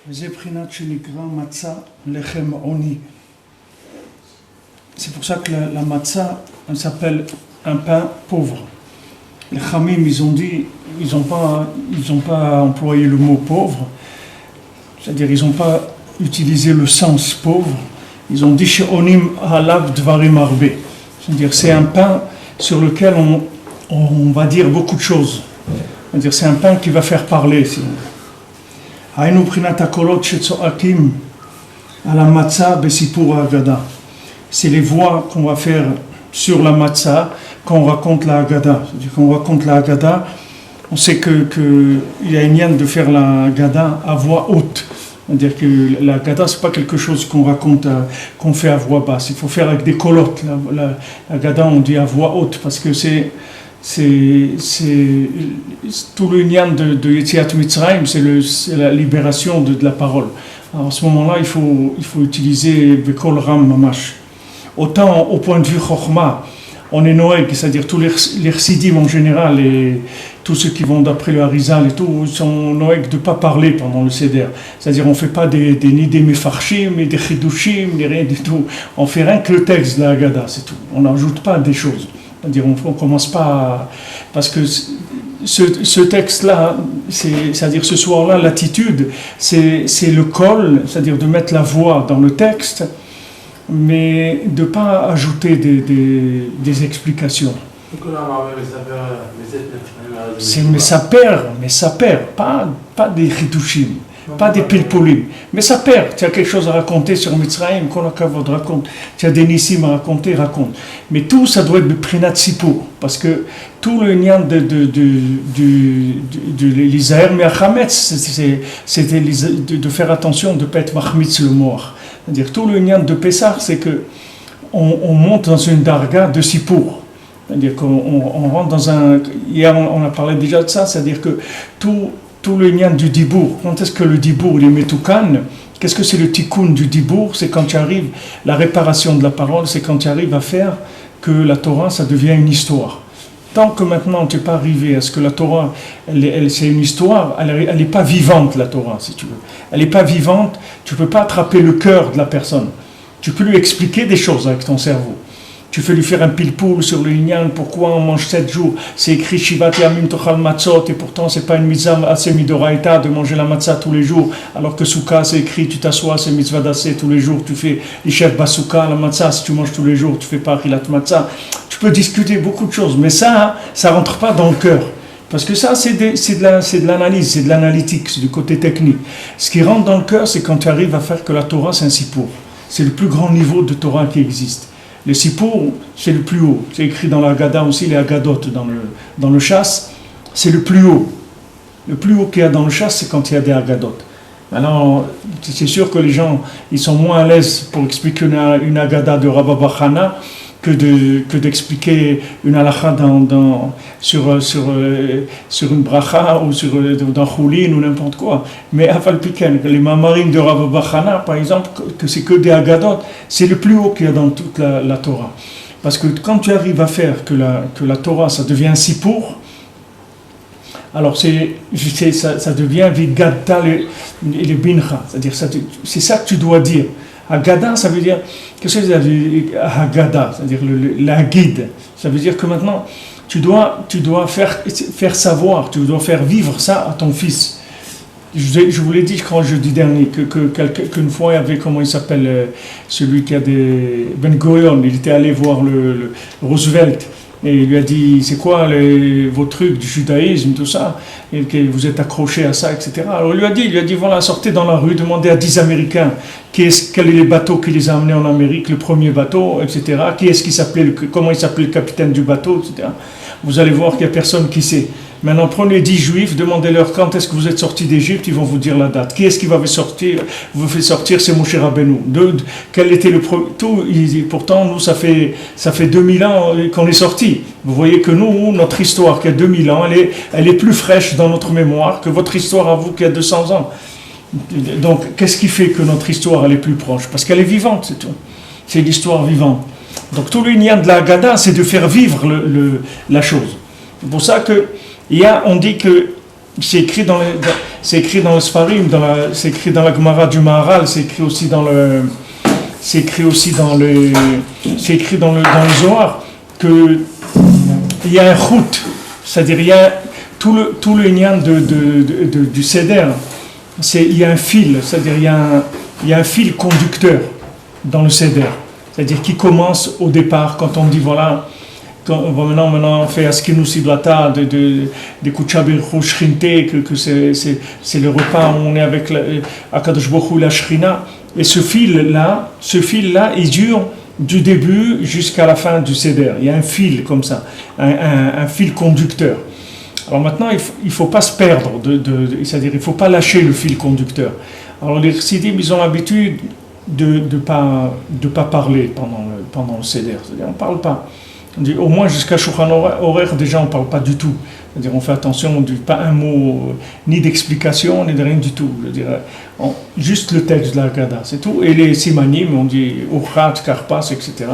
C'est pour ça que la matzah, elle s'appelle un pain pauvre. Les Khamim, ils ont dit, ils n'ont pas employé le mot pauvre, c'est-à-dire ils n'ont pas utilisé le sens pauvre. Ils ont dit she'onim halav dvarim arbe, c'est-à-dire c'est un pain sur lequel on va dire beaucoup de choses. C'est-à-dire c'est un pain qui va faire parler. Hainu prinat hakolot shetzoakim ala matzah besipur haggadah. C'est les voix qu'on va faire sur la matzah quand on raconte la Haggadah. C'est-à-dire quand on raconte la Haggadah, on sait qu'il y a une liane de faire la Haggadah à voix haute. C'est-à-dire que la Haggadah, ce n'est pas quelque chose qu'on raconte, qu'on fait à voix basse. Il faut faire avec des colottes. La Haggadah, on dit à voix haute parce que c'est tout le nian de Yetziat Mitzrayim, c'est la libération de la parole. Alors, à ce moment-là, il faut utiliser Bekol Ram Mamash. Autant au point de vue Chokhmah, on est Noël, c'est-à-dire tous les Chassidim en général et tous ceux qui vont d'après le Harizal et tout, sont Noël de ne pas parler pendant le Seder. C'est-à-dire on ne fait pas ni des Mefarshim, ni des Chidushim, ni rien du tout. On fait rien que le texte de la Haggadah, c'est tout. On n'ajoute pas des choses. C'est-à-dire on ne commence pas parce que ce texte-là, c'est-à-dire ce soir-là, l'attitude, c'est le col, c'est-à-dire de mettre la voix dans le texte, mais de ne pas ajouter des explications. Mais ça perd, pas des chitouchim, pas des pilpolim, mais ça perd. Tu as quelque chose à raconter sur Mitzrayim, qu'on a kavod, raconte. Tu as des nissim à raconter, raconte. Mais tout ça doit être de prinat sipour, parce que tout le nian de l'Isaher, mais à Chametz, c'est de faire attention de ne pas être mahmitz le mort. C'est-à-dire tout le nian de Pessah, c'est que on monte dans une darga de sipour. C'est-à-dire qu'on rentre dans un... Hier, on a parlé déjà de ça, c'est-à-dire que tout le nian du dibour, quand est-ce que le dibour, il est metoukan? Qu'est-ce que c'est le tikkun du dibour? C'est quand tu arrives, la réparation de la parole, c'est quand tu arrives à faire que la Torah, ça devient une histoire. Tant que maintenant tu n'es pas arrivé à ce que la Torah, c'est une histoire, elle n'est pas vivante, la Torah, si tu veux. Elle n'est pas vivante, tu ne peux pas attraper le cœur de la personne. Tu peux lui expliquer des choses avec ton cerveau. Tu fais lui faire un pilpoul sur le Inyan, pourquoi on mange 7 jours. C'est écrit Shivat Yamim Tochal Matzot, et pourtant c'est pas une mitzvah assez midoraïta de manger la matzah tous les jours, alors que Souka c'est écrit, tu t'assois, c'est mitzvah d'assez tous les jours, tu fais l'Ishef Basouka, la matzah, si tu manges tous les jours, tu fais pas Achilat Matzah. Tu peux discuter beaucoup de choses, mais ça rentre pas dans le cœur. Parce que ça, c'est de l'analyse, c'est de l'analytique, c'est du côté technique. Ce qui rentre dans le cœur, c'est quand tu arrives à faire que la Torah, c'est un sipour. C'est le plus grand niveau de Torah qui existe. Le sipour, c'est le plus haut. C'est écrit dans la Haggadah aussi, les Haggadot dans le chasse, c'est le plus haut. Le plus haut qu'il y a dans le chasse, c'est quand il y a des Haggadot. Maintenant, c'est sûr que les gens, ils sont moins à l'aise pour expliquer une Haggadah de Rabba Bachana que d'expliquer une halakha sur une bracha ou dans Choulin ou n'importe quoi. Mais Afal Piken, les mamarim de Rabba Bachana, par exemple, que c'est que des Haggadot, c'est le plus haut qu'il y a dans toute la Torah. Parce que quand tu arrives à faire que la Torah, ça devient un sipour, alors ça devient vigadta le bincha, c'est-à-dire c'est ça que tu dois dire. Haggadah, ça veut dire, qu'est-ce que ça veut dire Haggadah, c'est-à-dire la guide. Ça veut dire que maintenant, tu dois faire savoir, tu dois faire vivre ça à ton fils. Je vous l'ai dit quand jeudi dernier, qu'une fois, il y avait, comment il s'appelle, celui qui a des... Ben Gurion, il était allé voir le Roosevelt, et il lui a dit, c'est quoi vos trucs du judaïsme, tout ça, et que vous êtes accroché à ça, etc. Alors il lui a dit, voilà, sortez dans la rue, demandez à 10 Américains quel est les bateaux qui les a amenés en Amérique, le premier bateau, etc. Comment il s'appelait le capitaine du bateau, etc. Vous allez voir qu'il n'y a personne qui sait. Maintenant, prenez 10 juifs, demandez-leur quand est-ce que vous êtes sortis d'Égypte, ils vont vous dire la date. Qui est-ce qui va vous fait sortir? C'est Moshe Rabbeinu. Quel était le premier? Pourtant, nous, ça fait 2000 ans qu'on est sortis. Vous voyez que nous, notre histoire qui a 2000 ans, elle est plus fraîche dans notre mémoire que votre histoire à vous qui a 200 ans. Donc, qu'est-ce qui fait que notre histoire, elle est plus proche? Parce qu'elle est vivante, c'est tout. C'est l'histoire vivante. Donc, tout le lien de la Haggadah, c'est de faire vivre la chose. C'est pour ça que on dit que c'est écrit c'est écrit dans le Sfarim, c'est écrit dans la Gemara du Maharal, c'est écrit aussi dans le Zohar que il y a un route, c'est-à-dire il y a tout le lien du Seder, il y a un fil, c'est-à-dire il y a un fil conducteur dans le Seder, c'est-à-dire qui commence au départ quand on dit voilà, maintenant on fait Askinu Siblata de Kuchabir Shrinte, que c'est le repas où on est avec Akadosh Baruch Hu, la Shrina, et ce fil-là, il dure du début jusqu'à la fin du Seder. Il y a un fil comme ça, un fil conducteur. Alors maintenant, il ne faut pas se perdre, c'est-à-dire il ne faut pas lâcher le fil conducteur. Alors les chassidim, ils ont l'habitude de pas parler pendant le Seder, c'est-à-dire on ne parle pas. On dit, au moins jusqu'à Shulchan Aruch, déjà on ne parle pas du tout. C'est-à-dire on fait attention, on ne dit pas un mot, ni d'explication, ni de rien du tout. Juste le texte de la Haggadah, c'est tout. Et les simanim, on dit Uchat, Karpas, etc.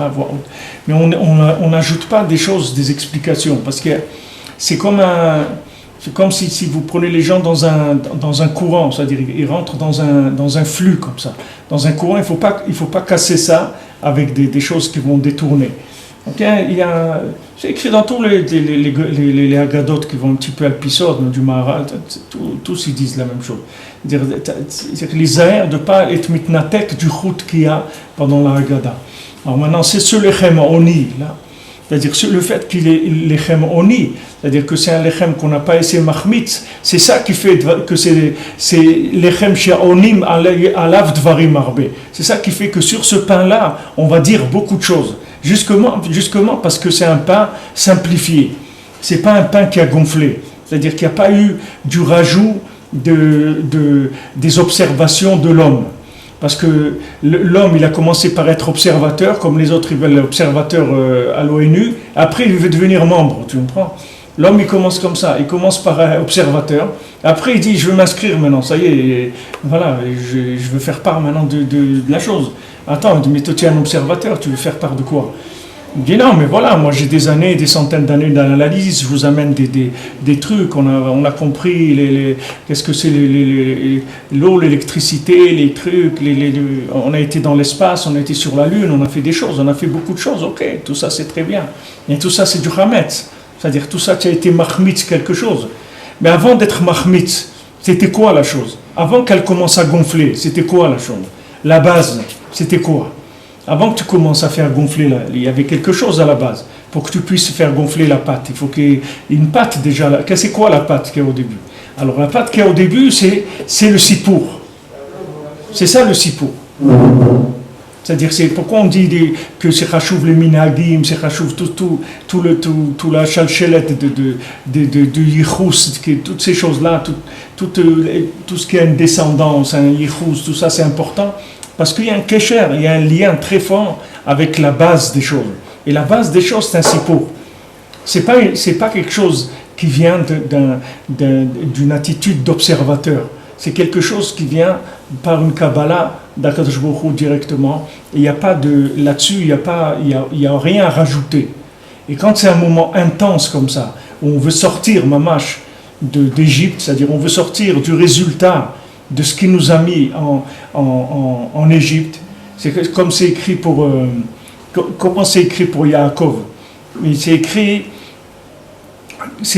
Mais on n'ajoute pas des choses, des explications, parce que c'est comme si vous prenez les gens dans un courant, c'est-à-dire ils rentrent dans un flux comme ça. Dans un courant, il ne faut pas casser ça avec des choses qui vont détourner. Donc, c'est écrit dans tous les Haggadot qui vont un petit peu à l'épisode du Maharal, tous ils disent la même chose. C'est-à-dire les Zahir de ne pas être mitnatek du chut qu'il y a pendant la Haggadah. Alors maintenant, c'est ce lechem oni, là. C'est-à-dire le fait qu'il est lechem oni, c'est-à-dire que c'est un lechem qu'on n'a pas essayé mahmitz, c'est ça qui fait que c'est lechem she'onim alav dvarim arbe. C'est ça qui fait que sur ce pain-là, on va dire beaucoup de choses. Justement parce que c'est un pain simplifié. C'est pas un pain qui a gonflé. C'est-à-dire qu'il n'y a pas eu du rajout des observations de l'homme. Parce que l'homme, il a commencé par être observateur, comme les autres, ils veulent observateur à l'ONU. Après, il veut devenir membre, tu comprends? L'homme, il commence comme ça. Il commence par observateur. Après, il dit, je veux m'inscrire maintenant. Ça y est, voilà, je veux faire part maintenant de la chose. Attends, mais toi, tu es un observateur, tu veux faire part de quoi? Il dit non, mais voilà, moi j'ai des centaines d'années d'analyse, je vous amène des trucs, on a compris qu'est-ce que c'est l'eau, l'électricité, les trucs, on a été dans l'espace, on a été sur la Lune, on a fait des choses, on a fait beaucoup de choses, ok, tout ça c'est très bien. Et tout ça c'est du Hametz, c'est-à-dire tout ça tu as été mahmitz quelque chose. Mais avant d'être mahmitz, c'était quoi la chose? Avant qu'elle commence à gonfler, c'était quoi la chose? La base, c'était quoi? Avant que tu commences à faire gonfler, il y avait quelque chose à la base. Pour que tu puisses faire gonfler la pâte, il faut qu'il y ait une pâte déjà. C'est quoi la pâte qu'il y a au début? Alors la pâte qu'il y a au début, c'est le sipour. C'est ça le sipour. C'est-à-dire, c'est pourquoi on dit que c'est chachouv les minagim, c'est chachouv tout la chalchelette de yichous, toutes ces choses-là, tout ce qui a une descendance, un yichous, tout ça c'est important. Parce qu'il y a un kesher, il y a un lien très fort avec la base des choses. Et la base des choses, c'est un sipour. C'est pas quelque chose qui vient d'une attitude d'observateur. C'est quelque chose qui vient par une Kabbalah d'Akadosh Baruch Hu directement. Et il n'y a pas là-dessus, il y a rien à rajouter. Et quand c'est un moment intense comme ça, où on veut sortir, mamash, d'Égypte, c'est-à-dire on veut sortir du résultat de ce qui nous a mis en Égypte, c'est comme c'est écrit pour comment c'est écrit pour Yaakov. C'est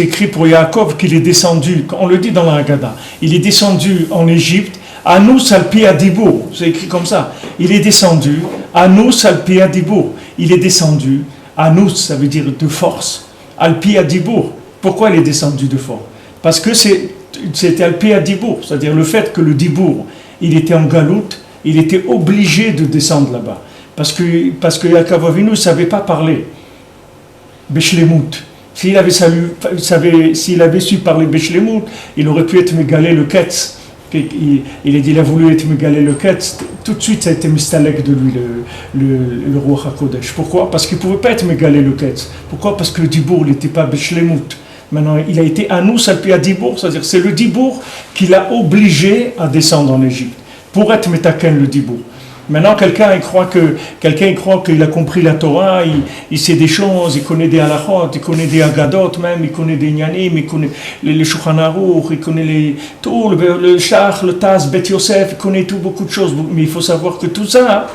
écrit pour Yaakov qu'il est descendu, on le dit dans la Haggadah, il est descendu en Égypte, Anous al-Pi Adibour, c'est écrit comme ça, il est descendu, Anous al-Pi Adibour, il est descendu, Anous ça veut dire de force, al-Pi Adibour, pourquoi il est descendu de force? Parce que c'était al-Pi Adibour, c'est-à-dire le fait que le Dibour, il était en galoute, il était obligé de descendre là-bas, parce que Yaakov Avinu ne savait pas parler, Beshlemut. S'il avait su parler Beshlemut, il aurait pu être mégalé le Ketz. Il a voulu être mégalé le Ketz. Tout de suite, ça a été mistalek de lui, le roi HaKodesh. Pourquoi? Parce qu'il ne pouvait pas être mégalé le Ketz. Pourquoi? Parce que le Dibour, il n'était pas Beshlemut. Maintenant, il a été Anous al-Pi Adibour, c'est-à-dire c'est le Dibour qui l'a obligé à descendre en Égypte, pour être Metaken le Dibour. Maintenant, quelqu'un il croit qu'il a compris la Torah, il sait des choses, il connaît des halachot, il connaît des agadot même, il connaît des nyanim, il connaît le Shulchan Aruch, il connaît tout, le Shach, le Taz, Bet Yosef, il connaît tout, beaucoup de choses. Mais il faut savoir que tout ça,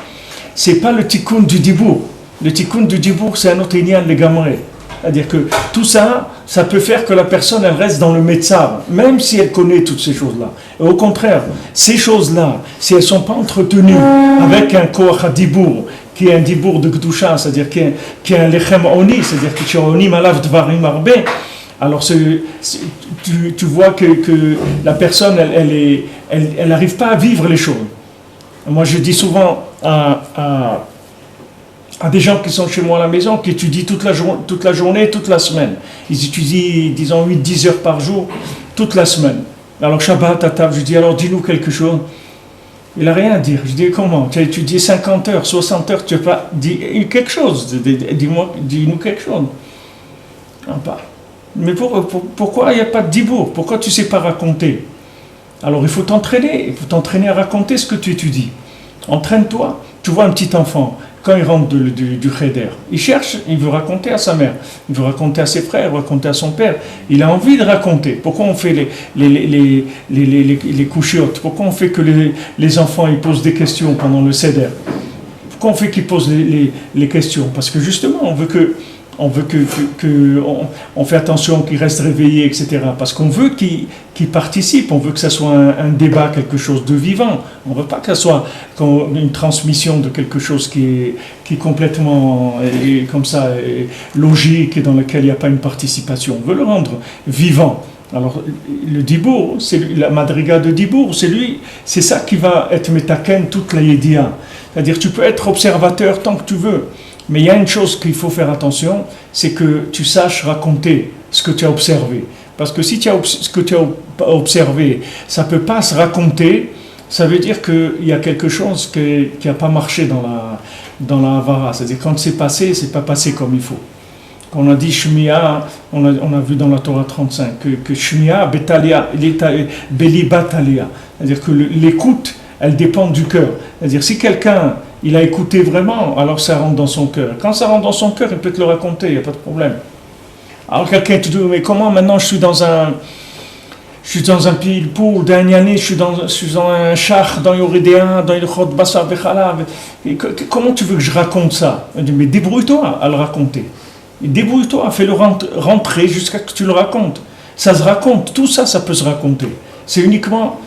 c'est pas le tikkun du dibour. Le tikkun du dibour, c'est un autre inyan de gamré. C'est-à-dire que tout ça, ça peut faire que la personne, elle reste dans le métzar, même si elle connaît toutes ces choses-là. Et au contraire, ces choses-là, si elles ne sont pas entretenues avec un koach dibour, qui est un dibour de Gdusha, c'est-à-dire qui est un lechem oni, c'est-à-dire que tu as oni malav dvarim arbe, alors tu vois que la personne, elle n'arrive pas à vivre les choses. Moi, je dis souvent à des gens qui sont chez moi à la maison, qui étudient toute la journée, toute la semaine. Ils étudient, disons, 8-10 heures par jour, toute la semaine. Alors, Shabbat, à table, je dis, alors dis-nous quelque chose. Il n'a rien à dire. Je dis, comment? Tu as étudié 50 heures, 60 heures, tu n'as pas dit quelque chose. Dis-nous quelque chose. Non, pas. Mais pourquoi il n'y a pas de dibour? Pourquoi tu ne sais pas raconter? Alors, il faut t'entraîner à raconter ce que tu étudies. Entraîne-toi. Tu vois un petit enfant, quand il rentre du cheder, il cherche, il veut raconter à sa mère, il veut raconter à ses frères, raconter à son père. Il a envie de raconter. Pourquoi on fait les couchiottes? Pourquoi on fait que les enfants ils posent des questions pendant le seder? Pourquoi on fait qu'ils posent les questions? Parce que justement, on fait attention qu'ils restent réveillés, etc. Parce qu'on veut qu'ils participent, on veut que ça soit un débat, quelque chose de vivant. On ne veut pas que ça soit une transmission de quelque chose qui est complètement comme ça, logique et dans lequel il n'y a pas une participation. On veut le rendre vivant. Alors, le dibour, c'est la madriga de dibour, c'est ça qui va être metaken toute la yédia. C'est-à-dire, tu peux être observateur tant que tu veux. Mais il y a une chose qu'il faut faire attention, c'est que tu saches raconter ce que tu as observé. Parce que si ce que tu as observé, ça ne peut pas se raconter, ça veut dire qu'il y a quelque chose qui n'a pas marché dans la Havara. C'est-à-dire quand c'est passé, c'est pas passé comme il faut. Quand on a dit Shmiya, on a vu dans la Torah 35 que Shmiya, Betalia, Beli Batalia. C'est-à-dire que l'écoute, elle dépend du cœur. C'est-à-dire si quelqu'un il a écouté vraiment, alors ça rentre dans son cœur. Quand ça rentre dans son cœur, il peut te le raconter, il n'y a pas de problème. Alors quelqu'un te dit, mais comment maintenant je suis dans un pile pour d'un année, je suis dans un char, dans Yoridéen, dans le Chod Bassa Bechalav. Comment tu veux que je raconte ça? Il dit, mais débrouille-toi à le raconter. Et débrouille-toi, fais-le rentrer jusqu'à ce que tu le racontes. Ça se raconte, tout ça, ça peut se raconter. C'est uniquement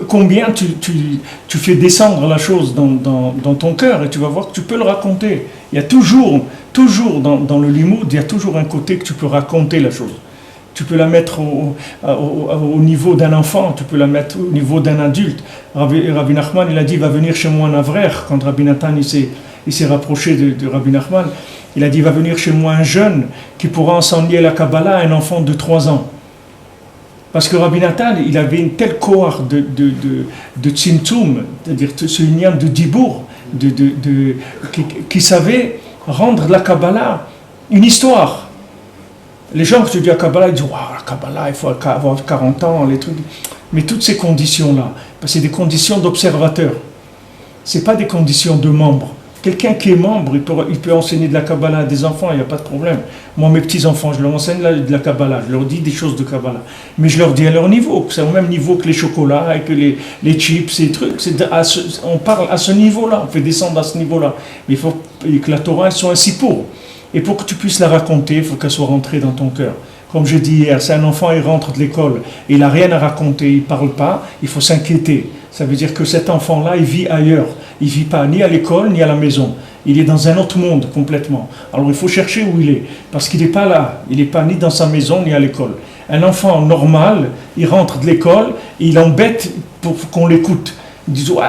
combien tu fais descendre la chose dans ton cœur et tu vas voir que tu peux le raconter. Il y a toujours dans le limoud, il y a toujours un côté que tu peux raconter la chose. Tu peux la mettre au niveau d'un enfant, tu peux la mettre au niveau d'un adulte. Rabbi Nachman, il a dit, il va venir chez moi un avraire. Quand Rabbi Nathan il s'est rapproché de Rabbi Nachman, il a dit, il va venir chez moi un jeune qui pourra enseigner la Kabbalah à un enfant de 3 ans. Parce que Rabbi Nathan, il avait une telle cohorte de tzimtzum, c'est-à-dire ce lien de dibour, qui savait rendre la Kabbalah une histoire. Les gens qui étudient la Kabbalah, ils disent « Waouh, la Kabbalah, il faut avoir 40 ans, les trucs. » Mais toutes ces conditions-là, c'est des conditions d'observateur. Ce n'est pas des conditions de membre. Quelqu'un qui est membre, il peut enseigner de la Kabbalah à des enfants, il n'y a pas de problème. Moi, mes petits-enfants, je leur enseigne de la Kabbalah, je leur dis des choses de Kabbalah. Mais je leur dis à leur niveau, que c'est au même niveau que les chocolats et que les chips et les trucs. On parle à ce niveau-là, on fait descendre à ce niveau-là. Mais il faut que la Torah soit ainsi pour. Et pour que tu puisses la raconter, il faut qu'elle soit rentrée dans ton cœur. Comme je dis hier, si un enfant il rentre de l'école et il n'a rien à raconter, il ne parle pas, il faut s'inquiéter. Ça veut dire que cet enfant-là, il vit ailleurs. Il ne vit pas ni à l'école, ni à la maison. Il est dans un autre monde complètement. Alors il faut chercher où il est. Parce qu'il n'est pas là. Il n'est pas ni dans sa maison, ni à l'école. Un enfant normal, il rentre de l'école, et il embête pour qu'on l'écoute. Ils disent, ouais,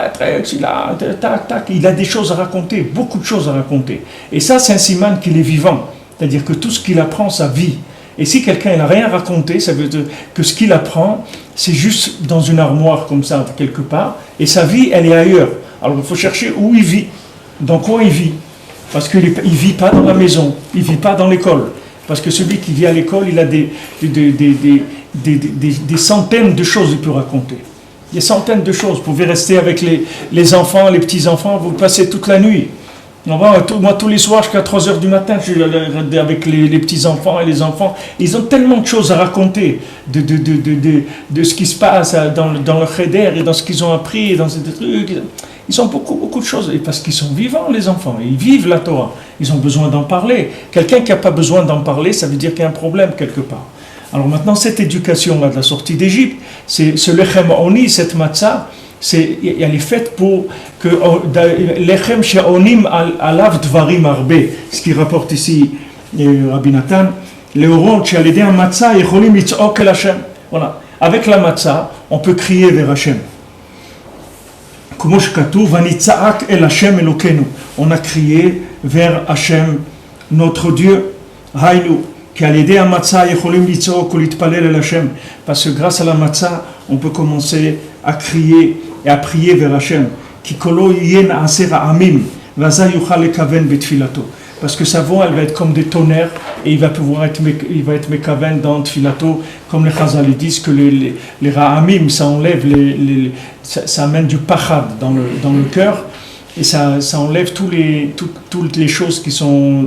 il a des choses à raconter, beaucoup de choses à raconter. Et ça, c'est un siman qu'il est vivant. C'est-à-dire que tout ce qu'il apprend, ça vit. Et si quelqu'un n'a rien raconté, ça veut dire que ce qu'il apprend, c'est juste dans une armoire comme ça, quelque part, et sa vie, elle est ailleurs. Alors il faut chercher où il vit, dans quoi il vit. Parce qu'il ne vit pas dans la maison, il ne vit pas dans l'école. Parce que celui qui vit à l'école, il a des centaines de choses qu'il peut raconter. Il y a centaines de choses. Vous pouvez rester avec les enfants, les petits-enfants, vous passez toute la nuit. Moi, tous les soirs, jusqu'à 3 heures du matin, je suis avec les petits-enfants et les enfants. Ils ont tellement de choses à raconter de ce qui se passe dans leur cheder et dans ce qu'ils ont appris, dans ces trucs. Ils ont beaucoup de choses. Et parce qu'ils sont vivants, les enfants. Ils vivent la Torah. Ils ont besoin d'en parler. Quelqu'un qui n'a pas besoin d'en parler, ça veut dire qu'il y a un problème quelque part. Alors maintenant, cette éducation-là de la sortie d'Égypte, c'est ce lechem oni, cette matzah, elle est faite pour que lechem she'onim alav dvarim arbe, ce qui rapporte ici Rabbi Nathan, leoron she'alidei matzah yecholim litz'ok el Hashem. Voilà, avec la matzah, on peut crier vers Hashem. Comme shekatuv vanitza'ak el Hashem elokenu. On a crié vers Hashem, notre Dieu. Hainu. Parce que grâce à la matzah, on peut commencer à crier et à prier vers Hachem. Parce que sa voix, elle va être comme des tonnerres et il va être mekaven dans Tfilato, comme les Chazal disent que les ra'amim, ça enlève, ça amène du pachad dans le cœur. Et ça enlève toutes les choses qui sont,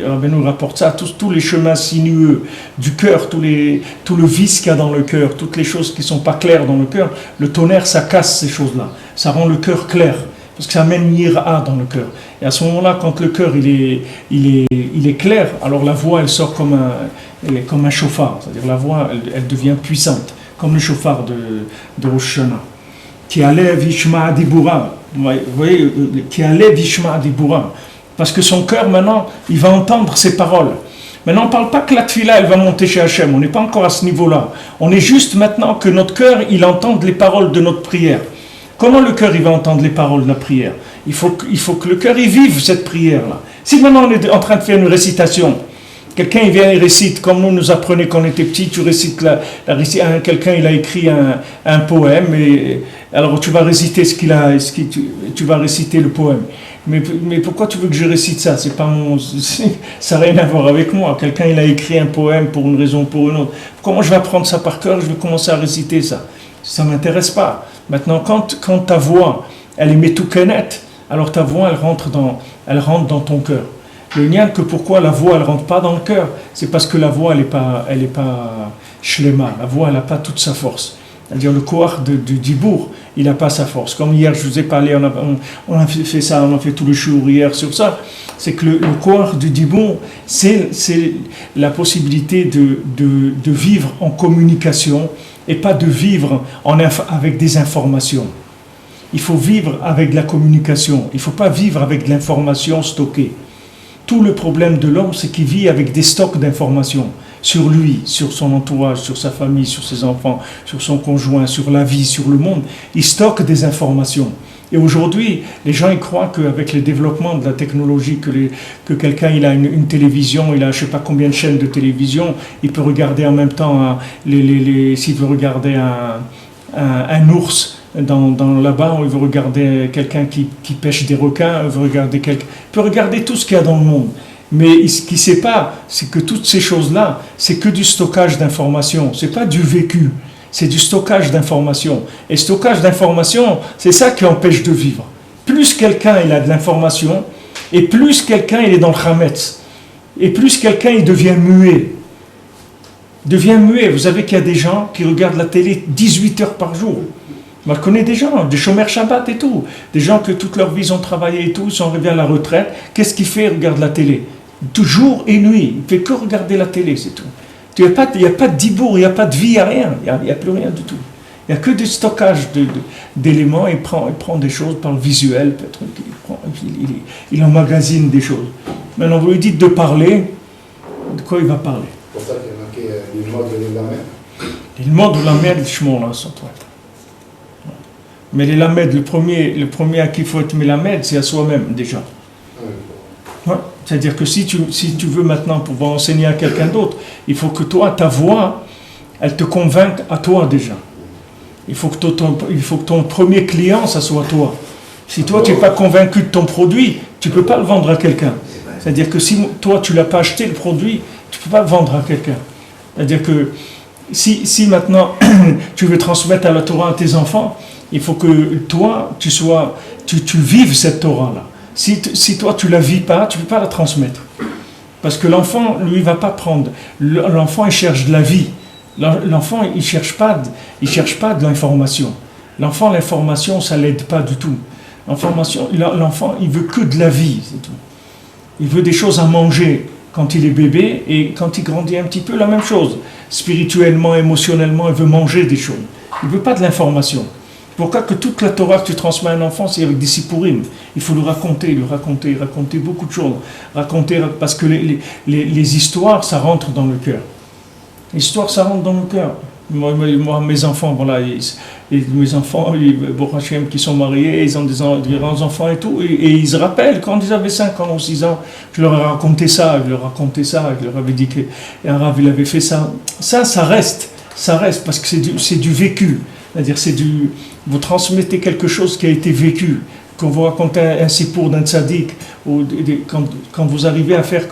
Rabbeinu rapporte ça, tous les chemins sinueux du cœur, tout le vice qu'il y a dans le cœur, toutes les choses qui ne sont pas claires dans le cœur. Le tonnerre, ça casse ces choses-là, ça rend le cœur clair, parce que ça amène yira dans le cœur. Et à ce moment-là, quand le cœur il est clair, alors la voix elle sort comme un chauffard, c'est-à-dire la voix elle devient puissante, comme le chauffard de Rosh Hashanah. Qui allait vishma adibura. Vous voyez, qui allait vishma adibura. Parce que son cœur, maintenant, il va entendre ses paroles. Maintenant, on ne parle pas que la tfila, elle va monter chez Hachem. On n'est pas encore à ce niveau-là. On est juste maintenant que notre cœur, il entende les paroles de notre prière. Comment le cœur, il va entendre les paroles de la prière ? Il faut que le cœur, il vive cette prière-là. Si maintenant, on est en train de faire une récitation, quelqu'un il vient et récite, comme nous apprenait quand on était petit, tu récites quelqu'un il a écrit un poème, et alors tu vas réciter tu vas réciter le poème. Mais pourquoi tu veux que je récite ça ? C'est pas ça n'a rien à voir avec moi. Quelqu'un il a écrit un poème pour une raison ou pour une autre. Comment je vais apprendre ça par cœur ? Je vais commencer à réciter ça. Ça m'intéresse pas. Maintenant, quand ta voix elle est metoukenet, alors ta voix elle rentre dans ton cœur. Le lien que pourquoi la voix elle rentre pas dans le cœur, c'est parce que la voix elle est pas shlema, la voix elle n'a pas toute sa force. C'est-à-dire le koach du dibour, il n'a pas sa force. Comme hier je vous ai parlé, on a fait ça, on a fait tout le jour hier sur ça. C'est que le koach du dibour, c'est la possibilité de vivre en communication et pas de vivre avec des informations. Il faut vivre avec de la communication. Il ne faut pas vivre avec de l'information stockée. Tout le problème de l'homme, c'est qu'il vit avec des stocks d'informations sur lui, sur son entourage, sur sa famille, sur ses enfants, sur son conjoint, sur la vie, sur le monde. Il stocke des informations. Et aujourd'hui, les gens ils croient qu'avec le développement de la technologie, que quelqu'un il a une télévision, il a je ne sais pas combien de chaînes de télévision, il peut regarder en même temps, s'il veut regarder un ours, là-bas, on veut regarder quelqu'un qui pêche des requins, il peut regarder tout ce qu'il y a dans le monde. Mais ce qu'il ne sait pas, c'est que toutes ces choses-là, c'est que du stockage d'informations, ce n'est pas du vécu, c'est du stockage d'informations. Et stockage d'informations, c'est ça qui empêche de vivre. Plus quelqu'un il a de l'information, et plus quelqu'un il est dans le chametz, et plus quelqu'un il devient muet. Vous savez qu'il y a des gens qui regardent la télé 18 heures par jour. Moi, je connais des gens, des chômeurs Shabbat et tout, des gens que toute leur vie ils ont travaillé et tout, ils sont arrivés à la retraite. Qu'est-ce qu'il fait ? Il regarde la télé. Jour et nuit. Il ne fait que regarder la télé, c'est tout. Il n'y a pas de dibour, il n'y a pas de vie, il n'y a rien. Il n'y a plus rien du tout. Il n'y a que du stockage d'éléments. Il prend des choses par le visuel, peut-être. Il emmagasine des choses. Maintenant, vous lui dites de parler, de quoi il va parler ? C'est pour ça qu'il y a marqué l'ilmod de l'Ilamed. L'ilmod de l'Ilamed, le shmon, là, sans toi. Mais les lamed, le premier à qui il faut être mélamed, c'est à soi-même déjà. Ouais. C'est-à-dire que si tu veux maintenant pouvoir enseigner à quelqu'un d'autre, il faut que toi, ta voix, elle te convainque à toi déjà. Il faut que ton premier client, ça soit toi. Si toi, tu n'es pas convaincu de ton produit, tu ne peux pas le vendre à quelqu'un. C'est-à-dire que si toi, tu ne l'as pas acheté, le produit, tu ne peux pas le vendre à quelqu'un. C'est-à-dire que si maintenant tu veux transmettre la Torah à tes enfants, il faut que toi, tu vives cette Torah-là. Si toi tu la vis pas, tu ne peux pas la transmettre. Parce que l'enfant, lui, il va pas prendre. L'enfant, il cherche de la vie. L'enfant, il cherche pas de l'information. L'enfant, l'information, ça l'aide pas du tout. L'enfant, il veut que de la vie, c'est tout. Il veut des choses à manger quand il est bébé, et quand il grandit un petit peu, la même chose. Spirituellement, émotionnellement, il veut manger des choses. Il veut pas de l'information. Pourquoi que toute la Torah que tu transmets à un enfant, c'est avec des sipurim. Il faut lui raconter beaucoup de choses. Parce que les histoires, ça rentre dans le cœur. L'histoire, ça rentre dans le cœur. Moi, mes enfants, voilà, mes enfants, qui sont mariés, ils ont des grands enfants et tout, et ils se rappellent, quand ils avaient 5 ans ou 6 ans, je leur ai raconté ça, je leur avais dit qu'un rav, il avait fait ça. Ça reste, parce que c'est du vécu. C'est-à-dire, vous transmettez quelque chose qui a été vécu. Quand vous racontez un sipour d'un tzaddik, ou quand vous arrivez à faire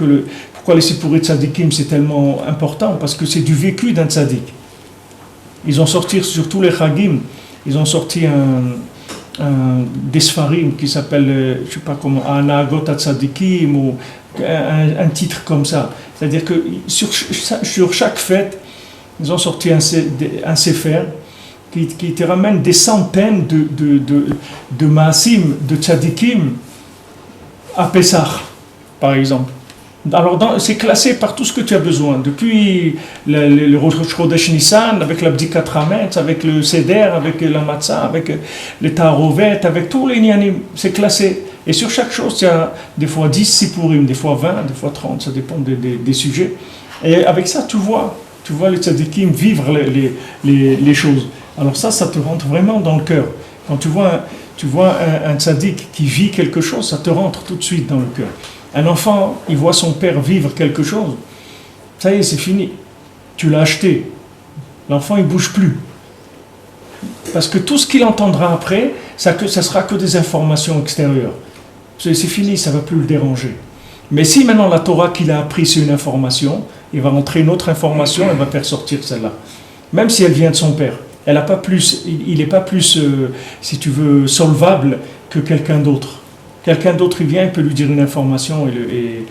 pourquoi les sipours et tzaddikim c'est tellement important, parce que c'est du vécu d'un tzaddik. Ils ont sorti sur tous les chagim, ils ont sorti des sfarim qui s'appelle, je sais pas comment, Anagot Tzaddikim, ou un titre comme ça. C'est-à-dire que sur chaque fête, ils ont sorti un sefer qui te ramène des centaines de maasim, de tzaddikim à Pessah, par exemple. Alors, c'est classé par tout ce que tu as besoin, depuis le Rosh Chodesh Nissan, avec l'Abdikat Hametz, avec le Seder, avec la Matzah, avec le Taharovet, avec tous les Nyanim, c'est classé. Et sur chaque chose, il y a des fois 10 sipurim, des fois 20, des fois 30, ça dépend des sujets. Et avec ça, tu vois les tzaddikim vivre les choses. Alors ça te rentre vraiment dans le cœur. Quand tu vois un tzaddik qui vit quelque chose, ça te rentre tout de suite dans le cœur. Un enfant, il voit son père vivre quelque chose, ça y est, c'est fini. Tu l'as acheté. L'enfant, il ne bouge plus. Parce que tout ce qu'il entendra après, ça sera que des informations extérieures. C'est fini, ça ne va plus le déranger. Mais si maintenant la Torah qu'il a appris, c'est une information, il va rentrer une autre information, elle va faire sortir celle-là. Même si elle vient de son père. Il n'est pas plus, si tu veux, solvable que quelqu'un d'autre. Quelqu'un d'autre, il vient, il peut lui dire une information et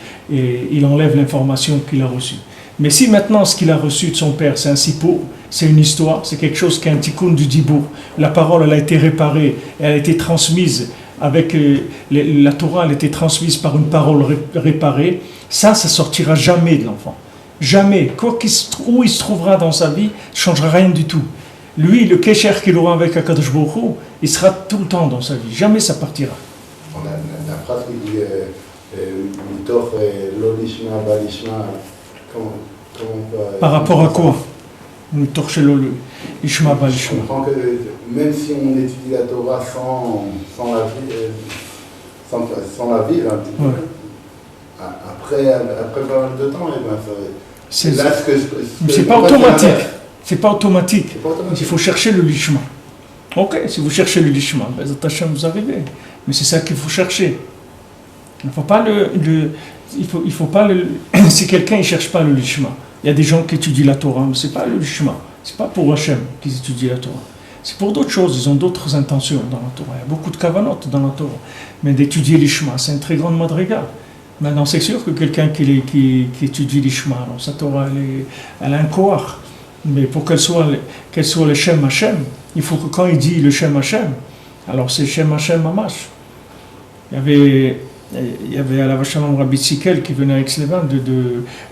il enlève l'information qu'il a reçue. Mais si maintenant ce qu'il a reçu de son père, c'est un sipour, c'est une histoire, c'est quelque chose qui est un tikkun du dibour, la parole, elle a été réparée, elle a été transmise avec la Torah, elle a été transmise par une parole réparée, ça sortira jamais de l'enfant. Jamais. Où il se trouvera dans sa vie, ça ne changera rien du tout. Lui, le kesher qu'il aura avec Akadosh Baruch Hu, il sera tout le temps dans sa vie. Jamais ça partira. On a la phrase qui dit Mitoch lo lishma ba lishma. Par rapport à quoi? Mitoch lo lishma ba lishma. Je comprends que même si on étudie la Torah sans la vivre un petit peu, après pas mal de temps, c'est pas automatique. C'est pas automatique. Il faut chercher le lishma. Ok, si vous cherchez le lishma, vous arrivez. Mais c'est ça qu'il faut chercher. Il faut pas il faut pas si quelqu'un ne cherche pas le lishma, il y a des gens qui étudient la Torah, mais c'est pas le lishma. C'est pas pour Hachem qu'ils étudient la Torah. C'est pour d'autres choses, ils ont d'autres intentions dans la Torah. Il y a beaucoup de kavanot dans la Torah. Mais d'étudier l'ishma, c'est une très grande madriga. Maintenant, c'est sûr que quelqu'un qui étudie l'ishma, alors sa Torah, elle a un koach. Mais pour qu'elle soit le Shem Hashem, il faut que quand il dit le Shem Hashem, alors c'est Shem Hashem Mamash. Il y avait à la Vachalom Rabbi Tzikel qui venait à Aix-les-Bains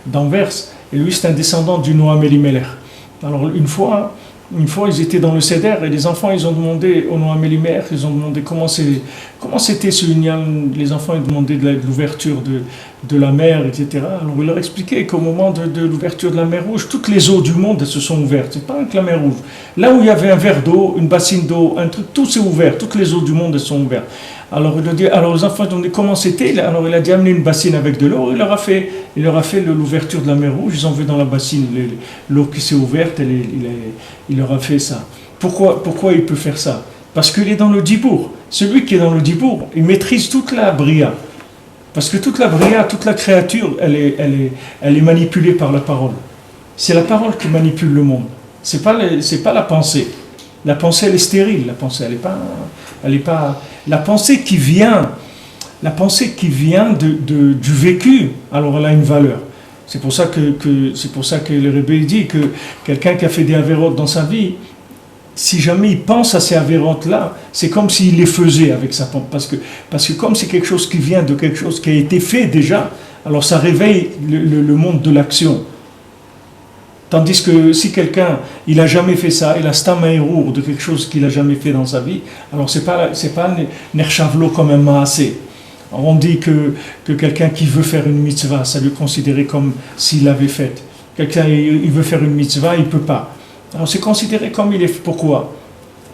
d'Anvers, et lui c'est un descendant du Noam Elimelech. Alors une fois ils étaient dans le Seder et les enfants ils ont demandé au Noam Elimelech, ils ont demandé comment c'était ce Inyan. Les enfants ils demandaient de l'ouverture de la mer, etc. Alors il leur expliquait qu'au moment de l'ouverture de la mer Rouge, toutes les eaux du monde se sont ouvertes. C'est pas que la mer Rouge. Là où il y avait un verre d'eau, une bassine d'eau, un truc, tout s'est ouvert. Toutes les eaux du monde sont ouvertes. Alors les enfants ils ont demandé comment c'était. Alors il a dit amener une bassine avec de l'eau. Il leur a fait l'ouverture de la mer Rouge. Ils ont vu dans la bassine l'eau qui s'est ouverte. Il leur a fait ça. Pourquoi il peut faire ça? Parce qu'il est dans le dibour. Celui qui est dans le dibour, il maîtrise toute la bria. Parce que toute la bria, toute la créature, elle est manipulée par la parole. C'est la parole qui manipule le monde. c'est pas la pensée. La pensée, elle est stérile. La pensée, elle est pas. La pensée qui vient du vécu, alors elle a une valeur. C'est pour ça que le Rebbe dit que quelqu'un qui a fait des avérotes dans sa vie, si jamais il pense à ces avérotes-là, c'est comme s'il les faisait avec sa pensée. Parce que comme c'est quelque chose qui vient de quelque chose qui a été fait déjà, alors ça réveille le monde de l'action. Tandis que si quelqu'un, il n'a jamais fait ça, il a stam haïrour de quelque chose qu'il n'a jamais fait dans sa vie, alors c'est pas nerchavlo comme un maasé. On dit que quelqu'un qui veut faire une mitzvah, ça lui est considéré comme s'il l'avait faite. Quelqu'un, il veut faire une mitzvah, il ne peut pas. Alors c'est considéré comme il est. Pourquoi?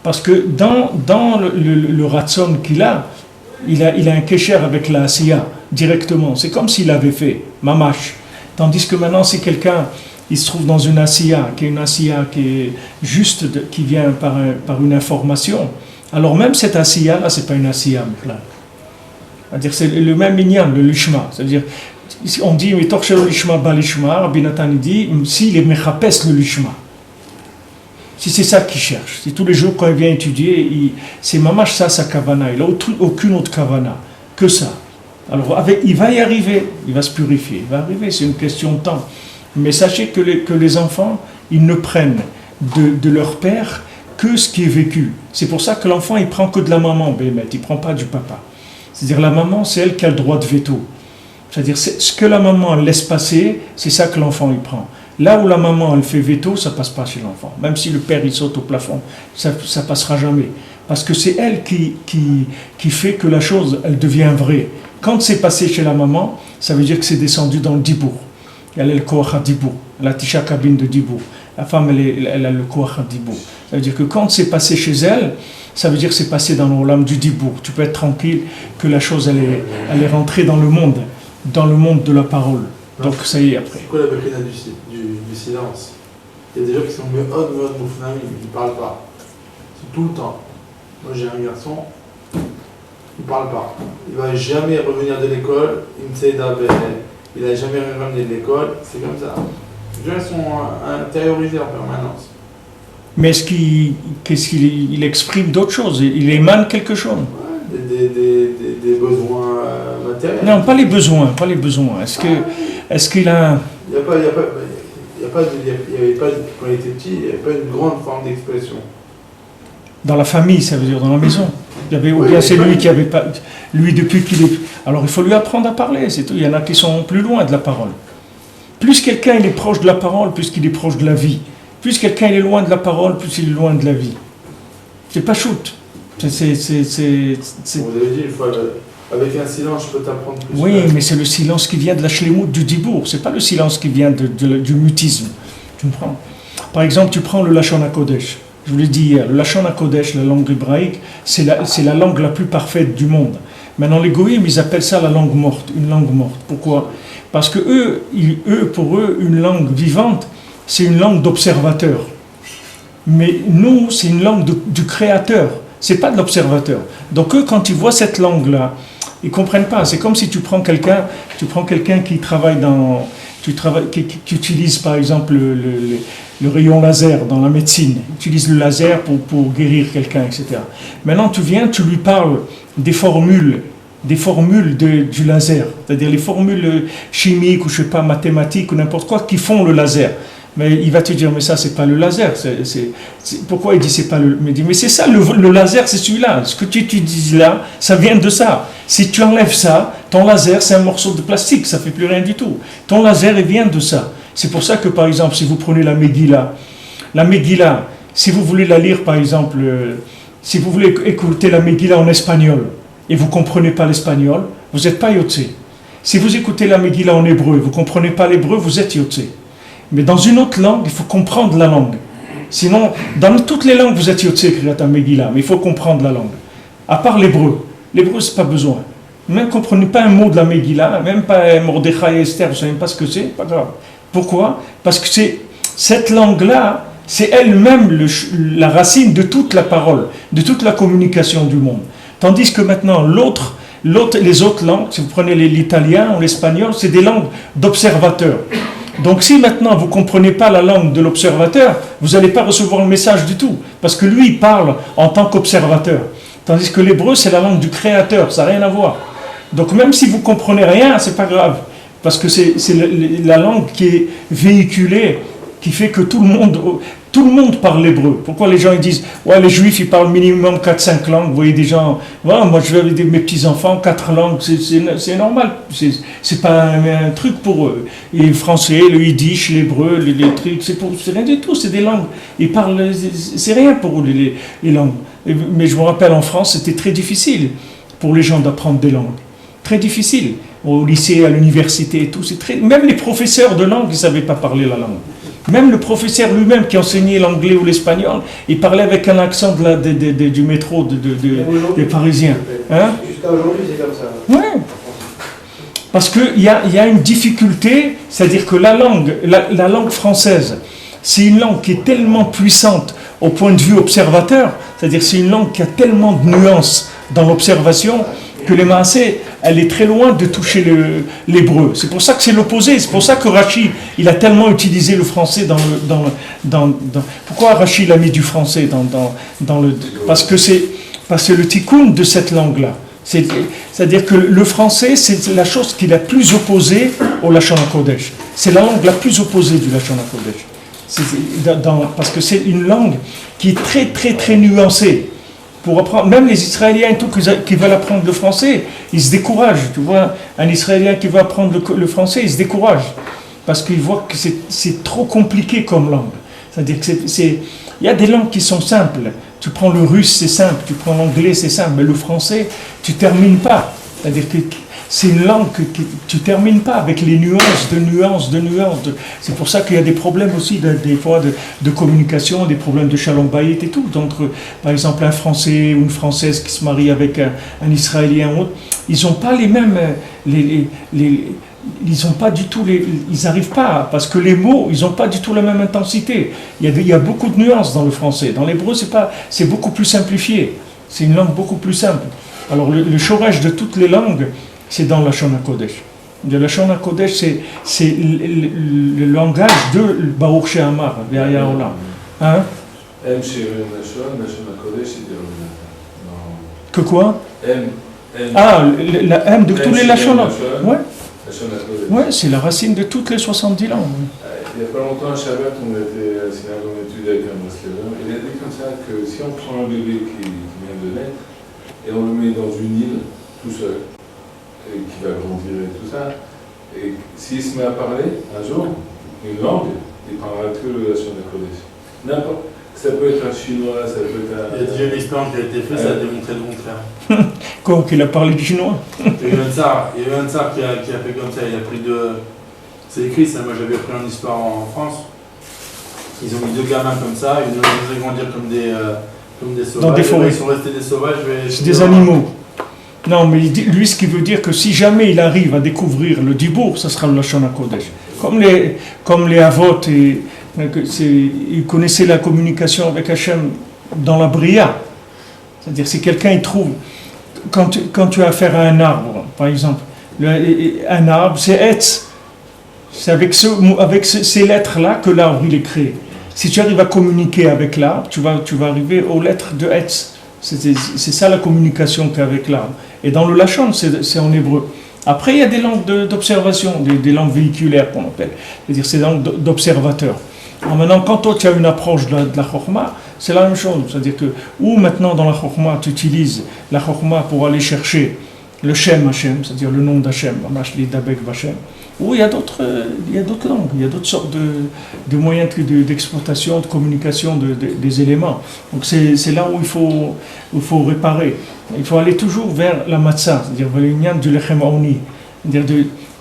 Parce que dans le ratson qu'il a, il a un kécher avec la asiya, directement. C'est comme s'il l'avait fait, mamash. Tandis que maintenant, si quelqu'un, il se trouve dans une asiya qui est juste, qui vient par une information, alors même cette asiya là, c'est pas une asiya, c'est-à-dire c'est le même minyan, le lishma. C'est-à-dire, on dit, mais torche le lishma ba lishma, Rabbi Nathan dit, s'il est mechapes le lishma. Si c'est ça qu'il cherche, si tous les jours quand il vient étudier, c'est mamash ça sa kavana, il n'a aucune autre kavana que ça. Alors il va y arriver, il va se purifier, il va arriver, c'est une question de temps. Mais sachez que les enfants, ils ne prennent de leur père que ce qui est vécu. C'est pour ça que l'enfant, il prend que de la maman, Bémet, il ne prend pas du papa. C'est-à-dire la maman, c'est elle qui a le droit de veto. C'est-à-dire ce que la maman laisse passer, c'est ça que l'enfant il prend. Là où la maman elle fait veto, ça ne passe pas chez l'enfant. Même si le père il saute au plafond, ça ne passera jamais. Parce que c'est elle qui fait que la chose elle devient vraie. Quand c'est passé chez la maman, ça veut dire que c'est descendu dans le dibour. Elle a le koach dibour, la tisha cabine de dibour. La femme elle a le koach dibour. Ça veut dire que quand c'est passé chez elle, ça veut dire que c'est passé dans l'olam du dibour. Tu peux être tranquille que la chose elle est rentrée dans le monde de la parole. Donc ça y est après. C'est quoi la béquina du silence? Il y a des gens qui sont mieux moufnami, ils ne parlent pas. C'est tout le temps. Moi j'ai un garçon, il ne parle pas. Il ne va jamais revenir de l'école, il n'a jamais revenu de l'école, c'est comme ça. Les gens sont intériorisés en permanence. Mais qu'est-ce qu'il exprime d'autres choses? Il émane quelque chose. Ouais, des besoins matériels. Non, pas les besoins. Est-ce qu'il a... Il n'y avait pas, quand il était petit, il n'y avait pas une grande forme d'expression. Dans la famille, ça veut dire dans la maison. Ou bien c'est lui qui avait pas... Lui, depuis qu'il est... Alors il faut lui apprendre à parler, c'est tout. Il y en a qui sont plus loin de la parole. Plus quelqu'un il est proche de la parole, plus qu'il est proche de la vie. Plus quelqu'un il est loin de la parole, plus il est loin de la vie. C'est pas shoot. Vous avez dit, il faut, avec un silence, je peux t'apprendre plus. Oui, mais c'est le silence qui vient de la shlemout du dibour. C'est pas le silence qui vient du mutisme. Tu comprends? Par exemple, tu prends le Lashon HaKodesh. Je vous l'ai dit hier, le Lashon HaKodesh, la langue hébraïque, c'est la langue la plus parfaite du monde. Maintenant, les goïms, ils appellent ça la langue morte, une langue morte. Pourquoi? Parce que pour eux, une langue vivante, c'est une langue d'observateur. Mais nous, c'est une langue du créateur. C'est pas de l'observateur. Donc eux, quand ils voient cette langue-là, ils comprennent pas. C'est comme si tu prends quelqu'un qui travaille qui utilise par exemple le rayon laser dans la médecine, utilise le laser pour guérir quelqu'un, etc. Maintenant, tu lui parles des formules du laser, c'est-à-dire les formules chimiques ou je sais pas mathématiques ou n'importe quoi qui font le laser. Mais il va te dire, mais ça, c'est pas le laser. Pourquoi il dit, c'est pas le... Mais il dit, mais c'est ça, le laser, c'est celui-là. Ce que tu utilises là, ça vient de ça. Si tu enlèves ça, ton laser, c'est un morceau de plastique, ça fait plus rien du tout. Ton laser, il vient de ça. C'est pour ça que, par exemple, si vous prenez la Megillah, si vous voulez la lire, par exemple, si vous voulez écouter la Megillah en espagnol, et vous comprenez pas l'espagnol, vous n'êtes pas Yotze. Si vous écoutez la Megillah en hébreu, vous comprenez pas l'hébreu, vous êtes Yotze. Mais dans une autre langue, il faut comprendre la langue. Sinon, dans toutes les langues, vous êtes Yotze Kriyat Megillah, mais il faut comprendre la langue. À part l'hébreu. L'hébreu, c'est pas besoin. Même ne comprenez pas un mot de la Megillah, même pas Mordechai et Esther, vous ne savez même pas ce que c'est, pas grave. Pourquoi? Parce que cette langue-là, c'est elle-même la racine de toute la parole, de toute la communication du monde. Tandis que maintenant, les autres langues, si vous prenez l'italien ou l'espagnol, c'est des langues d'observateurs. Donc si maintenant vous ne comprenez pas la langue de l'observateur, vous n'allez pas recevoir le message du tout. Parce que lui, il parle en tant qu'observateur. Tandis que l'hébreu, c'est la langue du créateur, ça n'a rien à voir. Donc même si vous ne comprenez rien, c'est pas grave. Parce que c'est la langue qui est véhiculée, qui fait que tout le monde parle l'hébreu. Pourquoi les gens ils disent, ouais, les juifs ils parlent minimum 4-5 langues. Vous voyez des gens, voilà, moi je vais avec mes petits-enfants, 4 langues, c'est normal. C'est pas un truc pour eux. Et le français, le yiddish, l'hébreu, les trucs, c'est rien du tout, c'est des langues. Ils parlent, c'est rien pour eux les langues. Mais je me rappelle en France, c'était très difficile pour les gens d'apprendre des langues. Très difficile. Au lycée, à l'université et tout, même les professeurs de langue, ils ne savaient pas parler la langue. Même le professeur lui-même qui enseignait l'anglais ou l'espagnol, il parlait avec un accent du métro des Parisiens. Hein? Jusqu'à aujourd'hui, c'est comme ça. Ouais. Parce qu'il y a une difficulté, c'est-à-dire que la langue française, c'est une langue qui est tellement puissante au point de vue observateur, c'est-à-dire c'est une langue qui a tellement de nuances dans l'observation, que les Maasé, elle est très loin de toucher l'hébreu. C'est pour ça que c'est l'opposé. C'est pour ça que Rachi, il a tellement utilisé le français pourquoi Rachi a mis du français dans le... Parce que c'est le tikkun de cette langue-là. C'est-à-dire que le français, c'est la chose qui est la plus opposée au Lachon HaKodesh. C'est la langue la plus opposée du Lachon HaKodesh. Parce que c'est une langue qui est très, très, très nuancée. Pour apprendre, même les Israéliens et tout, qui veulent apprendre le français, ils se découragent. Tu vois, un Israélien qui veut apprendre le français, il se décourage. Parce qu'il voit que c'est trop compliqué comme langue. C'est-à-dire il y a des langues qui sont simples. Tu prends le russe, c'est simple. Tu prends l'anglais, c'est simple. Mais le français, tu ne termines pas. C'est-à-dire que c'est une langue que tu ne termines pas avec les nuances. C'est pour ça qu'il y a des problèmes aussi, des fois, de communication, des problèmes de shalom bayit et tout. Entre, par exemple, un Français ou une Française qui se marie avec un Israélien ou autre, ils n'ont pas les mêmes... ils n'ont pas du tout ils n'arrivent pas, parce que les mots, ils n'ont pas du tout la même intensité. Il y a beaucoup de nuances dans le français. Dans l'hébreu, c'est beaucoup plus simplifié. C'est une langue beaucoup plus simple. Alors, le shoresh de toutes les langues, c'est dans la Lachon HaKodesh. Le Lachon HaKodesh, c'est le langage de Baruch She'amar, Ve'aya Olam. Hein? M chez Lachon HaKodesh, c'est de Que quoi? M. Ah, la M de tous les Lachon. Ouais. Ouais, c'est la racine de toutes les 70 langues. Il n'y a pas longtemps, à Shabbat, on était à synagogue en étude avec un Breslever. Il a dit comme ça que si on prend un bébé qui vient de naître et on le met dans une île, tout seul, et qui va grandir et tout ça, et s'il se met à parler un jour, une langue, il ne parlera que le Lachon HaKodesh. N'importe. Ça peut être un chinois, ça peut être un... Il y a déjà une expérience qui a été faite, ça a démontré le contraire. Quoi, qu'il a parlé du chinois? Il y a eu un tsar qui a fait comme ça, il a pris c'est écrit ça, moi j'avais appris en histoire en France. Ils ont mis 2 gamins comme ça, ils ont fait grandir comme des sauvages. Dans des forêts. Ils sont restés des sauvages. C'est des animaux. Non, mais lui, ce qui veut dire que si jamais il arrive à découvrir le Dibour, ça sera le Lachon HaKodesh. Comme les Avot, ils connaissaient la communication avec Hachem dans la Bria. C'est-à-dire, si quelqu'un il trouve, quand tu as affaire à un arbre, par exemple, un arbre, c'est Etz. C'est avec ces lettres-là que l'arbre il est créé. Si tu arrives à communiquer avec l'arbre, tu vas arriver aux lettres de Etz. C'est ça la communication qu'avec l'arbre. Et dans le Lachon, c'est en hébreu. Après, il y a des langues d'observation, des langues véhiculaires qu'on appelle. C'est-à-dire, c'est des langues d'observateurs. Alors maintenant, quand toi tu as une approche de la Chokhmah, c'est la même chose. C'est-à-dire que, ou maintenant dans la Chokhmah, tu utilises la Chokhmah pour aller chercher le Shem Hashem, c'est-à-dire le nom d'Hashem, Mashli Dabek Vashem, ou il y a d'autres langues, il y a d'autres sortes de moyens d'exploitation, de communication des éléments. Donc c'est là où il faut réparer. Il faut aller toujours vers la matzah, c'est-à-dire vers l'union du lechem aouni.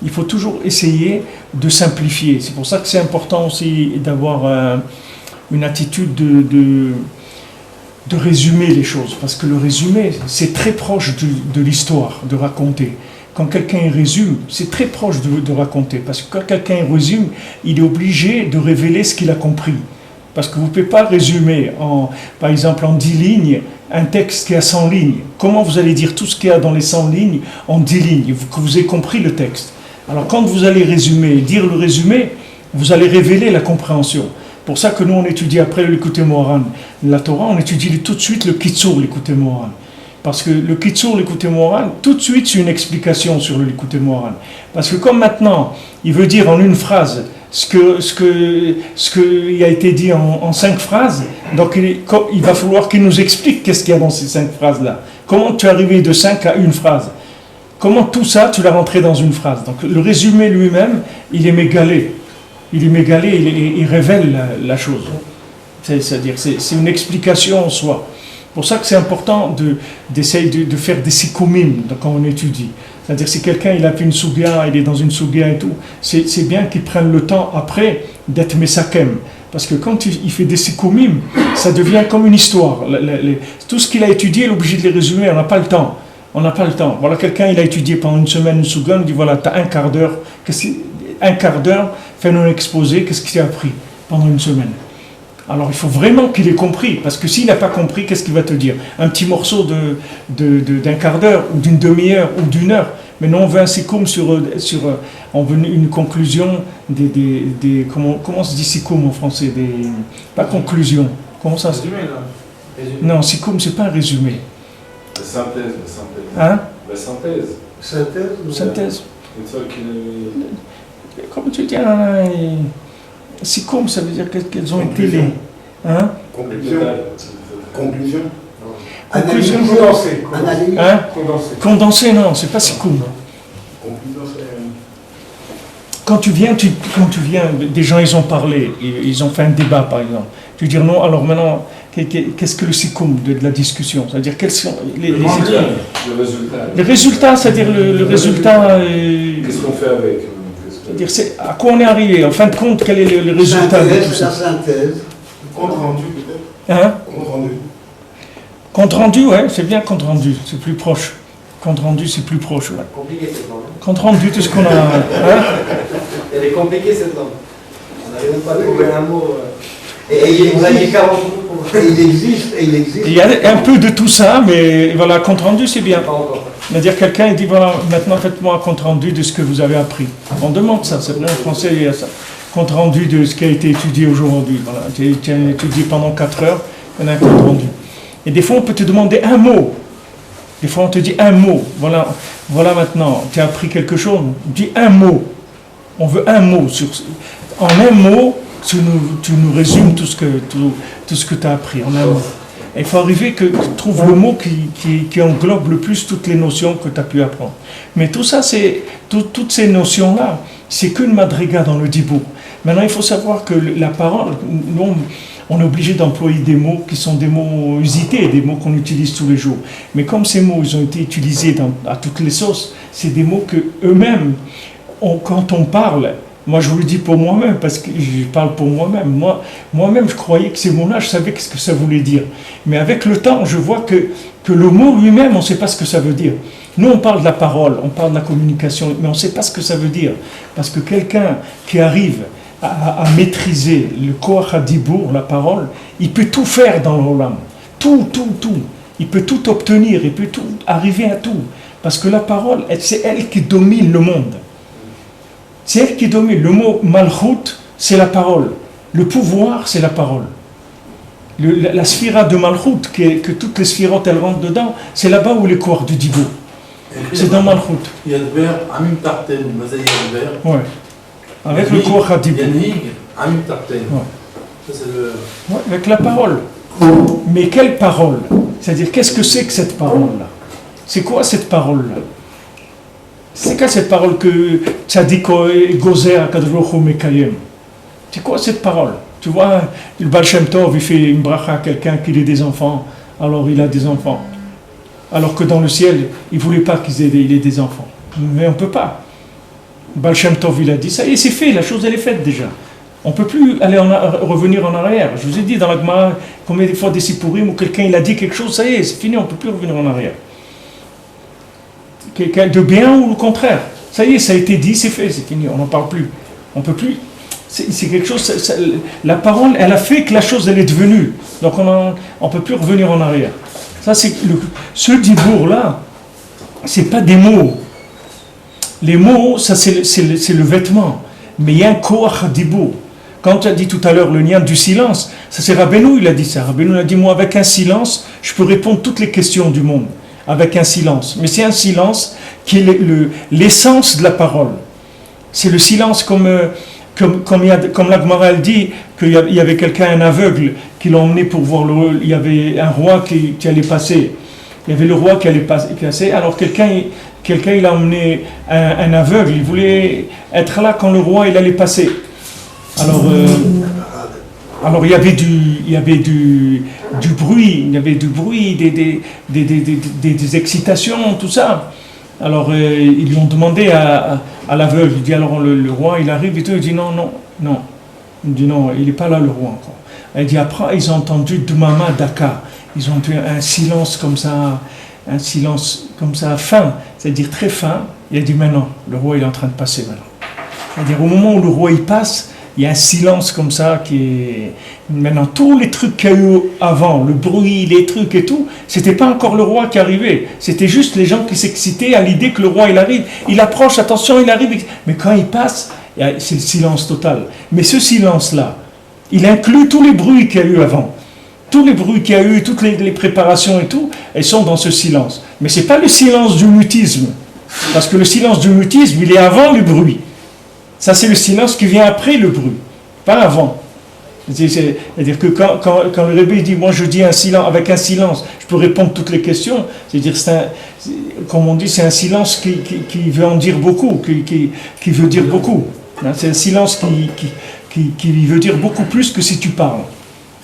Il faut toujours essayer de simplifier. C'est pour ça que c'est important aussi d'avoir une attitude de résumer les choses. Parce que le résumé, c'est très proche de l'histoire, de raconter. Quand quelqu'un résume, c'est très proche de raconter. Parce que quand quelqu'un résume, il est obligé de révéler ce qu'il a compris. Parce que vous ne pouvez pas résumer, par exemple, en 10 lignes, un texte qui a 100 lignes. Comment vous allez dire tout ce qu'il y a dans les 100 lignes en 10 lignes, que vous ayez compris le texte? Alors quand vous allez résumer, dire le résumé, vous allez révéler la compréhension. Pour ça que nous on étudie après l'écouté Moharan, la Torah, on étudie tout de suite le Kitsur, l'écouté Moharan. Parce que le Kitsur, l'écouté Moharan, tout de suite c'est une explication sur le l'écouté Moharan. Parce que comme maintenant, il veut dire en une phrase ce qui a été dit en 5 phrases, donc il va falloir qu'il nous explique qu'est-ce qu'il y a dans ces 5 phrases-là. Comment tu es arrivé de 5 à une phrase? Comment tout ça, tu l'as rentré dans une phrase? Donc le résumé lui-même, il est mégalé. Il révèle la chose. C'est-à-dire, c'est une explication en soi. C'est pour ça que c'est important d'essayer de faire des sikomim quand on étudie. C'est-à-dire, si quelqu'un il a fait une sougya, il est dans une sougya et tout, c'est bien qu'il prenne le temps après d'être mesakem. Parce que quand il fait des sikomim, ça devient comme une histoire. Tout ce qu'il a étudié, il est obligé de les résumer, on n'a pas le temps. Voilà, quelqu'un il a étudié pendant une semaine une sougya, il dit voilà, tu as un quart d'heure, fais un exposé, qu'est-ce qu'il a appris pendant une semaine. Alors il faut vraiment qu'il ait compris, parce que s'il n'a pas compris, qu'est-ce qu'il va te dire? Un petit morceau d'un quart d'heure, ou d'une demi-heure, ou d'une heure. Mais non, on veut un sikoum on veut une conclusion comment se dit sikoum en français? Pas conclusion. Comment ça se dit? Non, sikoum, c'est pas un résumé. La synthèse. Hein? La synthèse. Synthèse. Comment tu dis? Sikoum, ça veut dire qu'elles ont été les... Hein? Conclusion. Conclusion. Condensé. Hein? Condensé, non, c'est pas sikoum. Quand tu viens, des gens ils ont parlé, ils ont fait un débat par exemple. Tu dis non, alors maintenant, qu'est-ce que le sikoum de la discussion? C'est-à-dire quels sont le résultat. Les résultats, c'est-à-dire le résultat. Qu'est-ce qu'on fait avec? C'est-à-dire à quoi on est arrivé? En fin de compte, quel est le résultat de tout ça? La synthèse. Compte rendu peut-être. Hein? Compte rendu. Compte rendu, ouais, c'est bien compte rendu, c'est plus proche. Compte rendu, c'est plus proche, ouais. Compliqué cette langue. Compte rendu, tout ce qu'on a. Hein? Elle est compliquée cette langue. On n'arrive même pas à trouver un mot. Et on a mis 40 mots pour. Et il existe. Il y a un peu de tout ça, mais voilà, compte rendu, c'est bien. Pas encore. C'est-à-dire quelqu'un il dit voilà, maintenant faites-moi un compte rendu de ce que vous avez appris. On demande ça, c'est vrai, en français il y a ça. Compte rendu de ce qui a été étudié aujourd'hui. Voilà, tu as étudié pendant 4 heures, on a un compte rendu. Et des fois on peut te demander un mot. Des fois on te dit un mot. Voilà maintenant, tu as appris quelque chose, dis un mot. On veut un mot. En un mot, tu nous résumes tout ce que tu as appris. En un mot. Et il faut arriver que tu trouves le mot qui englobe le plus toutes les notions que tu as pu apprendre. Mais tout ça, toutes ces notions-là, c'est qu'une madriga dans le dibour. Maintenant, il faut savoir que la parole, nous, on est obligé d'employer des mots qui sont des mots usités, des mots qu'on utilise tous les jours. Mais comme ces mots, ils ont été utilisés à toutes les sauces, c'est des mots que eux-mêmes, quand on parle, moi je vous le dis pour moi-même, parce que je parle pour moi-même. Moi-même, je croyais que ces mots-là, je savais ce que ça voulait dire. Mais avec le temps, je vois que le mot lui-même, on ne sait pas ce que ça veut dire. Nous, on parle de la parole, on parle de la communication, mais on ne sait pas ce que ça veut dire. Parce que quelqu'un qui arrive à maîtriser le koach hadibour, la parole, il peut tout faire dans l'olam. Tout. Il peut tout obtenir, il peut tout arriver à tout. Parce que la parole, c'est elle qui domine le monde. C'est elle qui domine. Le mot malchut, c'est la parole. Le pouvoir, c'est la parole. La sphira de malchut, que toutes les sphirotes elles rentrent dedans, c'est là-bas où les corps du dibour. C'est dans malchut. Il y a le verbe Amim Tarten, Mazaï le verbe. Ouais. Avec le koach hadibour. Yannig, Amim Tarten. Ouais. Ça c'est le. Ouais, avec la parole. Mais quelle parole? C'est-à-dire, qu'est-ce que c'est que cette parole-là? C'est quoi cette parole-là? C'est quoi cette parole que Tzadik Gozer Kadrocho Mekayem? C'est quoi cette parole? Tu vois, le Baal Shem Tov, il fait une bracha à quelqu'un qui ait des enfants, alors il a des enfants. Alors que dans le ciel, il ne voulait pas qu'il ait des enfants. Mais on ne peut pas. Le Baal Shem Tov, il a dit, ça y est, c'est fait, la chose elle est faite déjà. On ne peut plus revenir en arrière. Je vous ai dit dans la Gemara, combien de fois des Sippurim où quelqu'un il a dit quelque chose, ça y est, c'est fini, on ne peut plus revenir en arrière. Quelqu'un de bien ou le contraire. Ça y est, ça a été dit, c'est fait, c'est fini, on n'en parle plus. On ne peut plus. C'est quelque chose, la parole, elle a fait que la chose, elle est devenue. Donc on ne peut plus revenir en arrière. Ça, c'est ce dibour-là, c'est pas des mots. Les mots, ça c'est le vêtement. Mais il y a un koach dibour. Quand tu as dit tout à l'heure le lien du silence, ça c'est Rabbeinu, il a dit ça. Rabbeinu a dit, moi avec un silence, je peux répondre toutes les questions du monde. Avec un silence. Mais c'est un silence qui est l'essence de la parole. C'est le silence comme la Gemara elle dit qu'il y avait quelqu'un, un aveugle, qui l'a emmené pour voir il y avait un roi qui allait passer. Il y avait le roi qui allait passer. Alors quelqu'un il a emmené un aveugle. Il voulait être là quand le roi il allait passer. Alors il y avait du bruit, des excitations, tout ça. Alors ils lui ont demandé à l'aveugle. Il dit alors le roi il arrive et tout. Il dit non. Il dit non, il n'est pas là le roi encore. Il dit après ils ont entendu Dumama Daka. Ils ont eu un silence comme ça fin, c'est-à-dire très fin. Il a dit maintenant le roi il est en train de passer maintenant. C'est-à-dire au moment où le roi il passe, il y a un silence comme ça qui est... Maintenant, tous les trucs qu'il y a eu avant, le bruit, les trucs et tout, c'était pas encore le roi qui arrivait. C'était juste les gens qui s'excitaient à l'idée que le roi, il arrive. Il approche, attention, il arrive. Mais quand il passe, c'est le silence total. Mais ce silence-là, il inclut tous les bruits qu'il y a eu avant. Tous les bruits qu'il y a eu, toutes les préparations et tout, elles sont dans ce silence. Mais c'est pas le silence du mutisme. Parce que le silence du mutisme, il est avant le bruit. Ça, c'est le silence qui vient après le bruit, pas avant. C'est-à-dire que quand le Rebbe dit, moi je dis avec un silence, je peux répondre toutes les questions, c'est-à-dire, comme on dit, c'est un silence qui veut en dire beaucoup, qui veut dire beaucoup. C'est un silence qui veut dire beaucoup plus que si tu parles.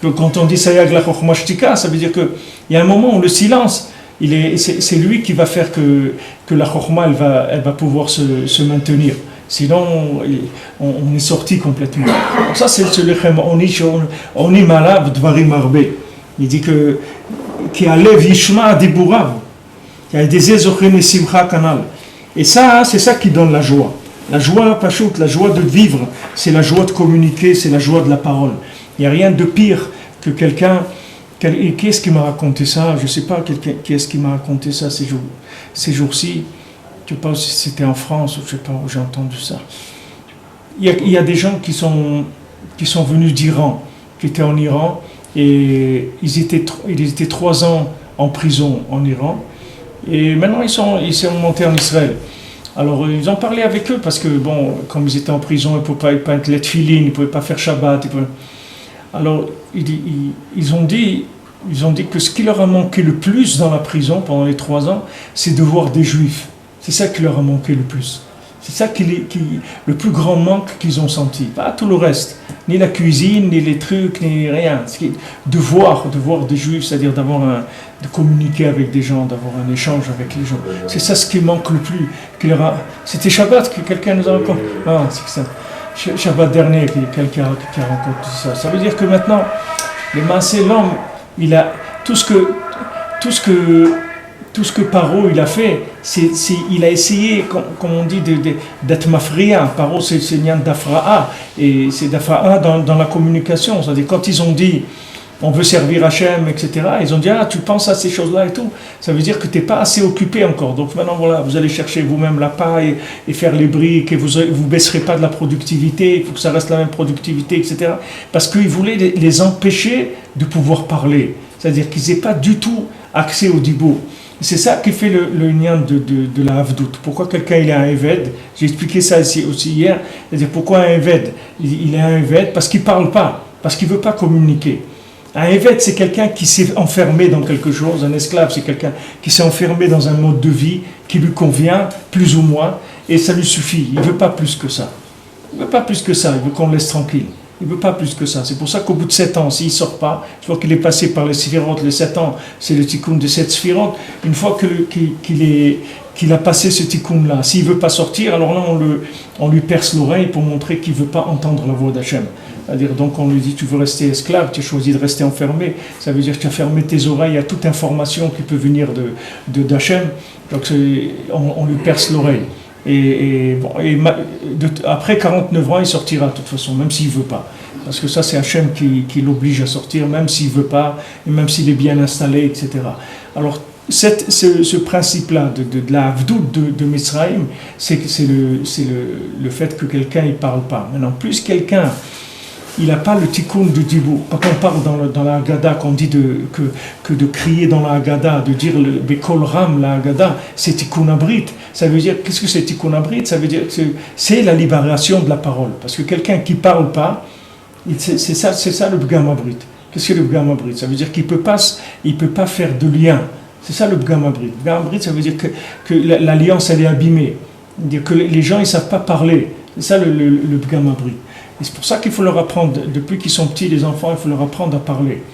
Donc, quand on dit Sayag la Chochma Shtika, ça veut dire qu'il y a un moment où le silence, c'est lui qui va faire que la Chochma elle va pouvoir se maintenir. Sinon, on est sorti complètement. Donc ça, c'est le Chem. On est malade, Dvarim Arbe. Il dit que qui a lev yishma diburav, qui a des ezochen et simcha kanal. Et ça, c'est ça qui donne la joie. La joie, Pachout, la joie de vivre, c'est la joie de communiquer, c'est la joie de la parole. Il n'y a rien de pire que quelqu'un. Et qui est-ce qui m'a raconté ça? Je ne sais pas qui est-ce qui m'a raconté ça ces jours-ci. Je ne sais pas si c'était en France ou je ne sais pas où j'ai entendu ça. Il y a des gens qui sont venus d'Iran, qui étaient en Iran, et ils étaient 3 ans en prison en Iran, et maintenant ils sont montés en Israël. Alors ils ont parlé avec eux parce que, bon, comme ils étaient en prison, ils ne pouvaient pas être les tefilines, ils ne pouvaient pas faire Shabbat. Alors ils ont dit que ce qui leur a manqué le plus dans la prison pendant les 3 ans, c'est de voir des Juifs. C'est ça qui leur a manqué le plus. C'est ça le plus grand manque qu'ils ont senti. Pas tout le reste. Ni la cuisine, ni les trucs, ni rien. De voir des Juifs, c'est-à-dire de communiquer avec des gens, d'avoir un échange avec les gens. C'est ça ce qui manque le plus. C'était Shabbat que quelqu'un nous a raconté. Ah, c'est ça. Shabbat dernier, quelqu'un qui a raconté ça. Ça veut dire que maintenant, le Maaseh, l'homme, il a tout ce que Paro il a fait, il a essayé, comme on dit, d'être mafria. Paro c'est nian d'afra'a, et c'est d'afra'a dans la communication. C'est-à-dire quand ils ont dit on veut servir Hachem, etc., ils ont dit tu penses à ces choses-là et tout, ça veut dire que tu n'es pas assez occupé encore. Donc maintenant voilà, vous allez chercher vous-même la paille et faire les briques, et vous baisserez pas de la productivité, il faut que ça reste la même productivité, etc. Parce qu'ils voulaient les empêcher de pouvoir parler. C'est-à-dire qu'ils n'aient pas du tout accès au dibour. C'est ça qui fait le lien de la Havdout. Pourquoi quelqu'un il est un Eved? J'ai expliqué ça aussi hier. C'est-à-dire pourquoi un Eved? Il est un Eved parce qu'il ne parle pas, parce qu'il ne veut pas communiquer. Un Eved, c'est quelqu'un qui s'est enfermé dans quelque chose. Un esclave, c'est quelqu'un qui s'est enfermé dans un mode de vie qui lui convient, plus ou moins, et ça lui suffit. Il ne veut pas plus que ça. Il ne veut pas plus que ça. Il veut qu'on le laisse tranquille. Il ne veut pas plus que ça. C'est pour ça qu'au bout de 7 ans, s'il ne sort pas, une fois qu'il est passé par les sphirotes, les 7 ans, c'est le tikkun de 7 sphirotes, une fois qu'il a passé ce tikkun-là, s'il ne veut pas sortir, alors là, on lui perce l'oreille pour montrer qu'il ne veut pas entendre la voix d'Hachem. C'est-à-dire, donc on lui dit, tu veux rester esclave, tu as choisi de rester enfermé, ça veut dire que tu as fermé tes oreilles à toute information qui peut venir d'Hachem, donc on lui perce l'oreille. Après 49 ans, il sortira de toute façon, même s'il ne veut pas. Parce que ça, c'est Hachem qui l'oblige à sortir, même s'il ne veut pas, et même s'il est bien installé, etc. Alors, ce principe-là de la avdout de Misraïm, c'est le fait que quelqu'un ne parle pas. Maintenant, plus quelqu'un il n'a pas le tikkun du dibour. Quand on parle dans la Haggadah, qu'on dit que de crier dans la Haggadah, de dire le Bekol Ram, la Haggadah, c'est tikkun abrit. Ça veut dire, qu'est-ce que c'est tikkun abrit? Ça veut dire que c'est la libération de la parole. Parce que quelqu'un qui ne parle pas, c'est ça le Bgam abrit. Qu'est-ce que le Bgam abrit? Ça veut dire qu'il peut pas faire de lien. C'est ça le Bgam abrit. Bgam abrit, ça veut dire que l'alliance, elle est abîmée. Dire que les gens, ils ne savent pas parler. C'est ça le Bgam abrit. Et c'est pour ça qu'il faut leur apprendre, depuis qu'ils sont petits, les enfants, il faut leur apprendre à parler.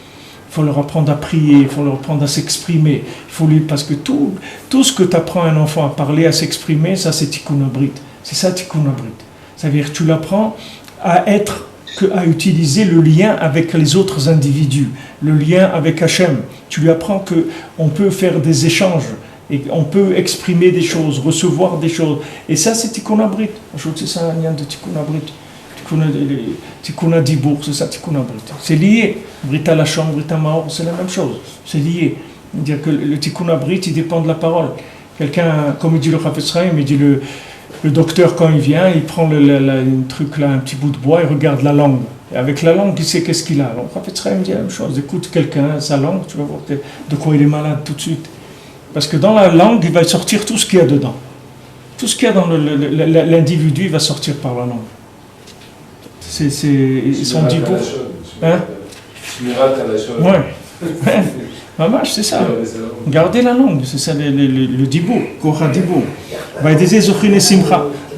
Il faut leur apprendre à prier, il faut leur apprendre à s'exprimer. Parce que tout ce que tu apprends à un enfant à parler, à s'exprimer, ça c'est tikkun abrit. C'est ça tikkun abrit. Ça veut dire que tu l'apprends à utiliser le lien avec les autres individus, le lien avec Hachem. Tu lui apprends qu'on peut faire des échanges, et on peut exprimer des choses, recevoir des choses. Et ça c'est tikkun abrit. C'est ça un lien de tikkun abrit. Tikkun dibour, c'est ça tikkun abrit. C'est lié. Brit Lachon, Brit Maor, c'est la même chose. C'est lié. Dire que le tikkun abrit, il dépend de la parole. Quelqu'un, comme il dit le Chafetz Chaim, il dit le docteur quand il vient, il prend un truc là, un petit bout de bois, il regarde la langue. Et avec la langue, il sait qu'est-ce qu'il a. Alors le Chafetz Chaim dit la même chose. Écoute quelqu'un, sa langue, tu vas voir de quoi il est malade tout de suite. Parce que dans la langue, il va sortir tout ce qu'il y a dedans. Tout ce qu'il y a dans l'individu, il va sortir par la langue. C'est son dibour. Hein? Ouais. Mamash, c'est ça. Gardez la langue, c'est ça le dibour, Kora dibour.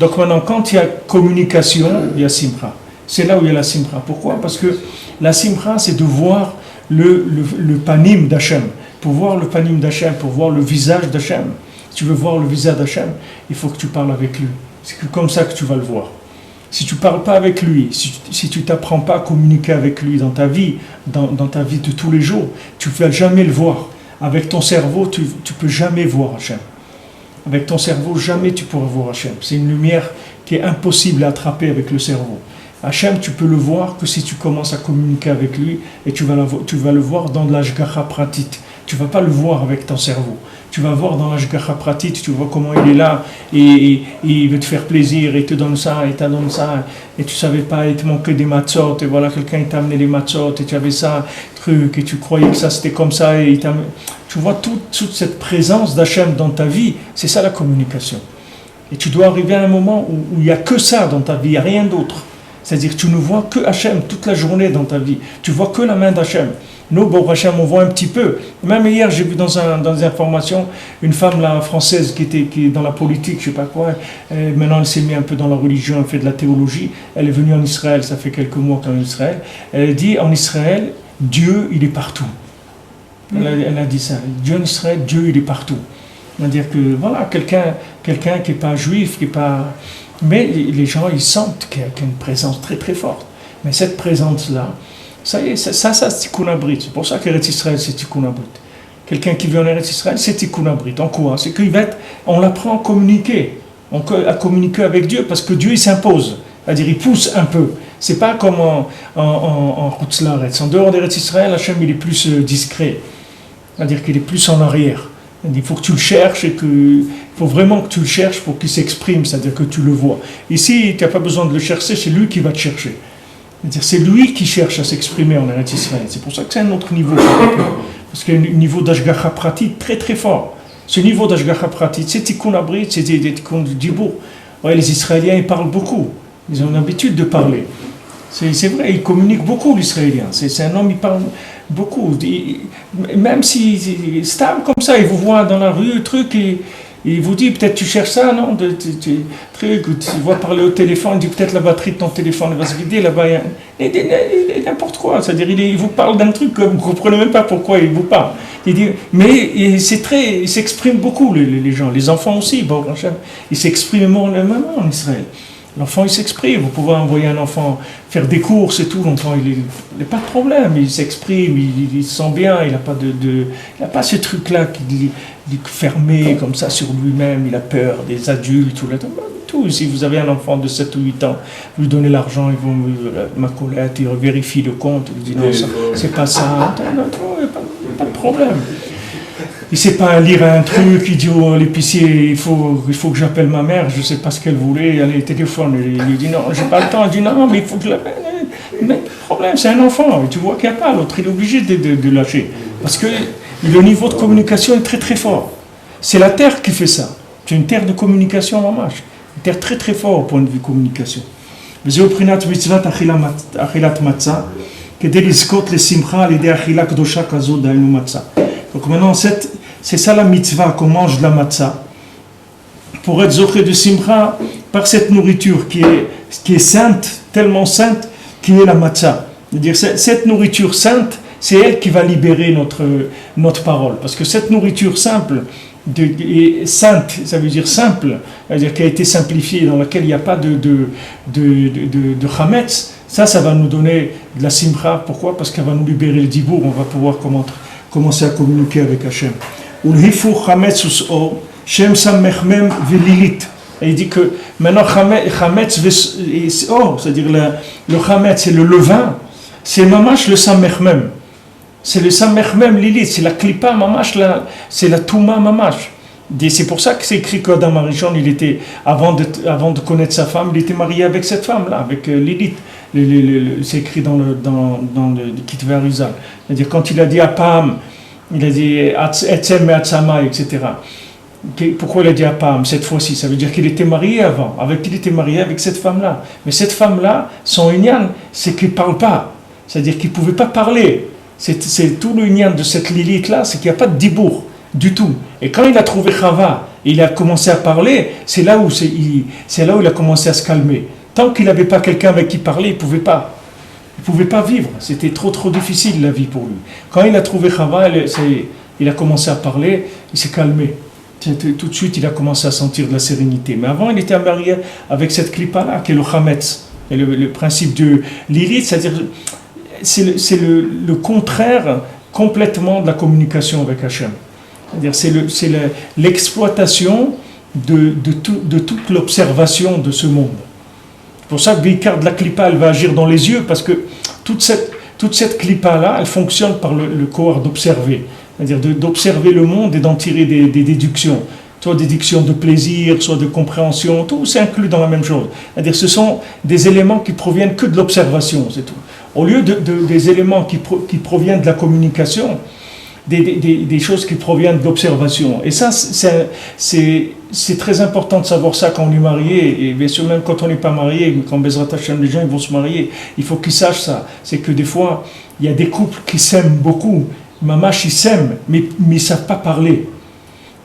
Donc maintenant, quand il y a communication, il y a simcha. C'est là où il y a la simcha. Pourquoi? Parce que la simcha, c'est de voir le panim d'Hachem. Pour voir le panim d'Hachem, pour voir le visage d'Hachem. Si tu veux voir le visage d'Hachem, il faut que tu parles avec lui. C'est comme ça que tu vas le voir. Si tu ne parles pas avec lui, si tu t'apprends pas à communiquer avec lui dans ta vie, dans ta vie de tous les jours, tu ne vas jamais le voir. Avec ton cerveau, tu ne peux jamais voir Hachem. Avec ton cerveau, jamais tu pourras voir Hachem. C'est une lumière qui est impossible à attraper avec le cerveau. Hachem, tu peux le voir que si tu commences à communiquer avec lui, et tu vas le voir dans l'ashgacha pratit. Tu ne vas pas le voir avec ton cerveau. Tu vas voir dans l'ashgacha pratit, tu vois comment il est là, et il veut te faire plaisir, et il te donne ça, et te donne ça, et tu ne savais pas, il te manquait des matzot, et voilà, quelqu'un t'a amené les matzot, et tu avais ça, truc, et tu croyais que ça c'était comme ça, et tu vois toute cette présence d'Hachem dans ta vie, c'est ça la communication. Et tu dois arriver à un moment où il n'y a que ça dans ta vie, il n'y a rien d'autre. C'est-à-dire que tu ne vois que Hachem toute la journée dans ta vie, tu vois que la main d'Hachem. Nous, bon, Hachem, on voit un petit peu. Même hier, j'ai vu dans des informations une femme là, française qui est dans la politique, je ne sais pas quoi. Maintenant, elle s'est mise un peu dans la religion, elle fait de la théologie. Elle est venue en Israël, ça fait quelques mois qu'elle est en Israël. Elle dit, en Israël, Dieu, il est partout. Elle a dit ça. Dieu en Israël, Dieu, il est partout. C'est-à-dire que, voilà, quelqu'un qui n'est pas juif, qui n'est pas... Mais les gens, ils sentent qu'il y a une présence très, très forte. Mais cette présence-là, ça y est, ça c'est tikkun abrit. C'est pour ça qu'Eretz Israël, c'est tikkun abrit. Quelqu'un qui vit en Eretz Israël, c'est tikkun abrit. En quoi? C'est on l'apprend à communiquer avec Dieu, parce que Dieu, il s'impose. C'est-à-dire, il pousse un peu. C'est pas comme en Chutz La'aretz. En dehors d'Eretz Israël, Hachem, il est plus discret. C'est-à-dire qu'il est plus en arrière. Il faut que tu le cherches il faut vraiment que tu le cherches pour qu'il s'exprime, c'est-à-dire que tu le vois. Ici, tu n'as pas besoin de le chercher, c'est lui qui va te chercher. C'est-à-dire, c'est lui qui cherche à s'exprimer en Eretz Israël. C'est pour ça que c'est un autre niveau. Parce qu'il y a un niveau d'ashgacha pratit très très fort. Ce niveau d'ashgacha pratit, c'est tikkun abrit, c'est tikkun dibour. Ouais, les Israéliens, ils parlent beaucoup. Ils ont l'habitude de parler. C'est vrai, ils communiquent beaucoup, l'Israélien. C'est un homme, il parle beaucoup. Même si stable comme ça, il vous voit dans la rue, truc, et il vous dit, peut-être tu cherches ça, non, tu vois parler au téléphone, il dit peut-être la batterie de ton téléphone va se vider, là-bas, n'importe quoi. C'est-à-dire, il vous parle d'un truc que vous ne comprenez même pas pourquoi il vous parle. Il dit, mais il s'exprime beaucoup, les gens, les enfants aussi, bon, ils s'expriment énormément en Israël. L'enfant, il s'exprime. Vous pouvez envoyer un enfant faire des courses et tout. L'enfant, il n'a pas de problème. Il s'exprime, il se sent bien. Il n'a pas ce truc-là qui est fermé comme ça sur lui-même. Il a peur des adultes. Tout. Si vous avez un enfant de 7 ou 8 ans, vous lui donnez l'argent, il va ma collette, il vérifie le compte. Il dit non, ça, c'est pas ça. Non, il n'y a pas de problème. il sait pas lire un truc, il dit à l'épicier, il faut que j'appelle ma mère, je sais pas ce qu'elle voulait, elle téléphone, il lui dit non, j'ai pas le temps, il dit non, mais il faut que je l'appelle. Mais le problème, c'est un enfant, et tu vois qu'il n'y a pas, l'autre il est obligé de lâcher. Parce que le niveau de communication est très très fort. C'est la terre qui fait ça. C'est une terre de communication mamash. Une terre très très fort au point de vue communication. וזהו בחינת מצוות אכילת מצה, כדי לזכות לשמחה על ידי אכילה קדושה כזו, דהיינו מצה. Donc maintenant, c'est ça la mitzvah, qu'on mange de la matzah, pour être zoché de simcha par cette nourriture qui est sainte, tellement sainte, qui est la matzah. C'est-à-dire, cette nourriture sainte, c'est elle qui va libérer notre parole. Parce que cette nourriture simple, sainte, ça veut dire simple, c'est-à-dire qui a été simplifiée, dans laquelle il n'y a pas de chametz, ça va nous donner de la simcha. Pourquoi? Parce qu'elle va nous libérer le dibour, on va pouvoir commencer à communiquer avec Hachem. Ulhifu chametz us'or, shem samechmem velilit. Et il dit que maintenant chametz ve'or, c'est-à-dire le chametz, c'est le levain, c'est mamash le samechmem. C'est le samechmem lilit, c'est la klipa mamash, c'est la touma mamash. Et c'est pour ça que c'est écrit qu'Adam Arishon, il était, avant de connaître sa femme, il était marié avec cette femme-là, avec Lilith. C'est écrit dans le Kitvé Arizal. C'est-à-dire, quand il a dit à Pam, il a dit Etzem et Atzama, etc. Pourquoi il a dit à Pam cette fois-ci? Ça veut dire qu'il était marié avant, il était marié avec cette femme-là. Mais cette femme-là, son inyan, c'est qu'il ne parle pas. C'est-à-dire qu'il ne pouvait pas parler. C'est tout le inyan de cette Lilith-là, c'est qu'il n'y a pas de dibour du tout. Et quand il a trouvé Chava, et il a commencé à parler, c'est là où il a commencé à se calmer. Tant qu'il n'avait pas quelqu'un avec qui parler, il ne pouvait pas. Il ne pouvait pas vivre. C'était trop difficile la vie pour lui. Quand il a trouvé Chava, il a commencé à parler, il s'est calmé. Tout de suite, il a commencé à sentir de la sérénité. Mais avant, il était marié avec cette klipa-là, qui est le chametz. Et le principe de l'Irit, c'est-à-dire, c'est le contraire complètement de la communication avec Hachem. C'est-à-dire, c'est l'exploitation de toute l'observation de ce monde. C'est pour ça que Bikar de la klipa, elle va agir dans les yeux, parce que toute cette klipa-là, elle fonctionne par le corps d'observer. C'est-à-dire d'observer le monde et d'en tirer des déductions. Soit des déductions de plaisir, soit de compréhension, tout c'est inclus dans la même chose. C'est-à-dire ce sont des éléments qui proviennent que de l'observation, c'est tout. Au lieu des éléments qui proviennent de la communication, des choses qui proviennent de l'observation. Et ça, c'est très important de savoir ça quand on est marié, et bien sûr même quand on n'est pas marié, quand Bezrat Hashem, les gens ils vont se marier, il faut qu'ils sachent ça. C'est que des fois, il y a des couples qui s'aiment beaucoup, mamash ils s'aiment, mais ils ne savent pas parler.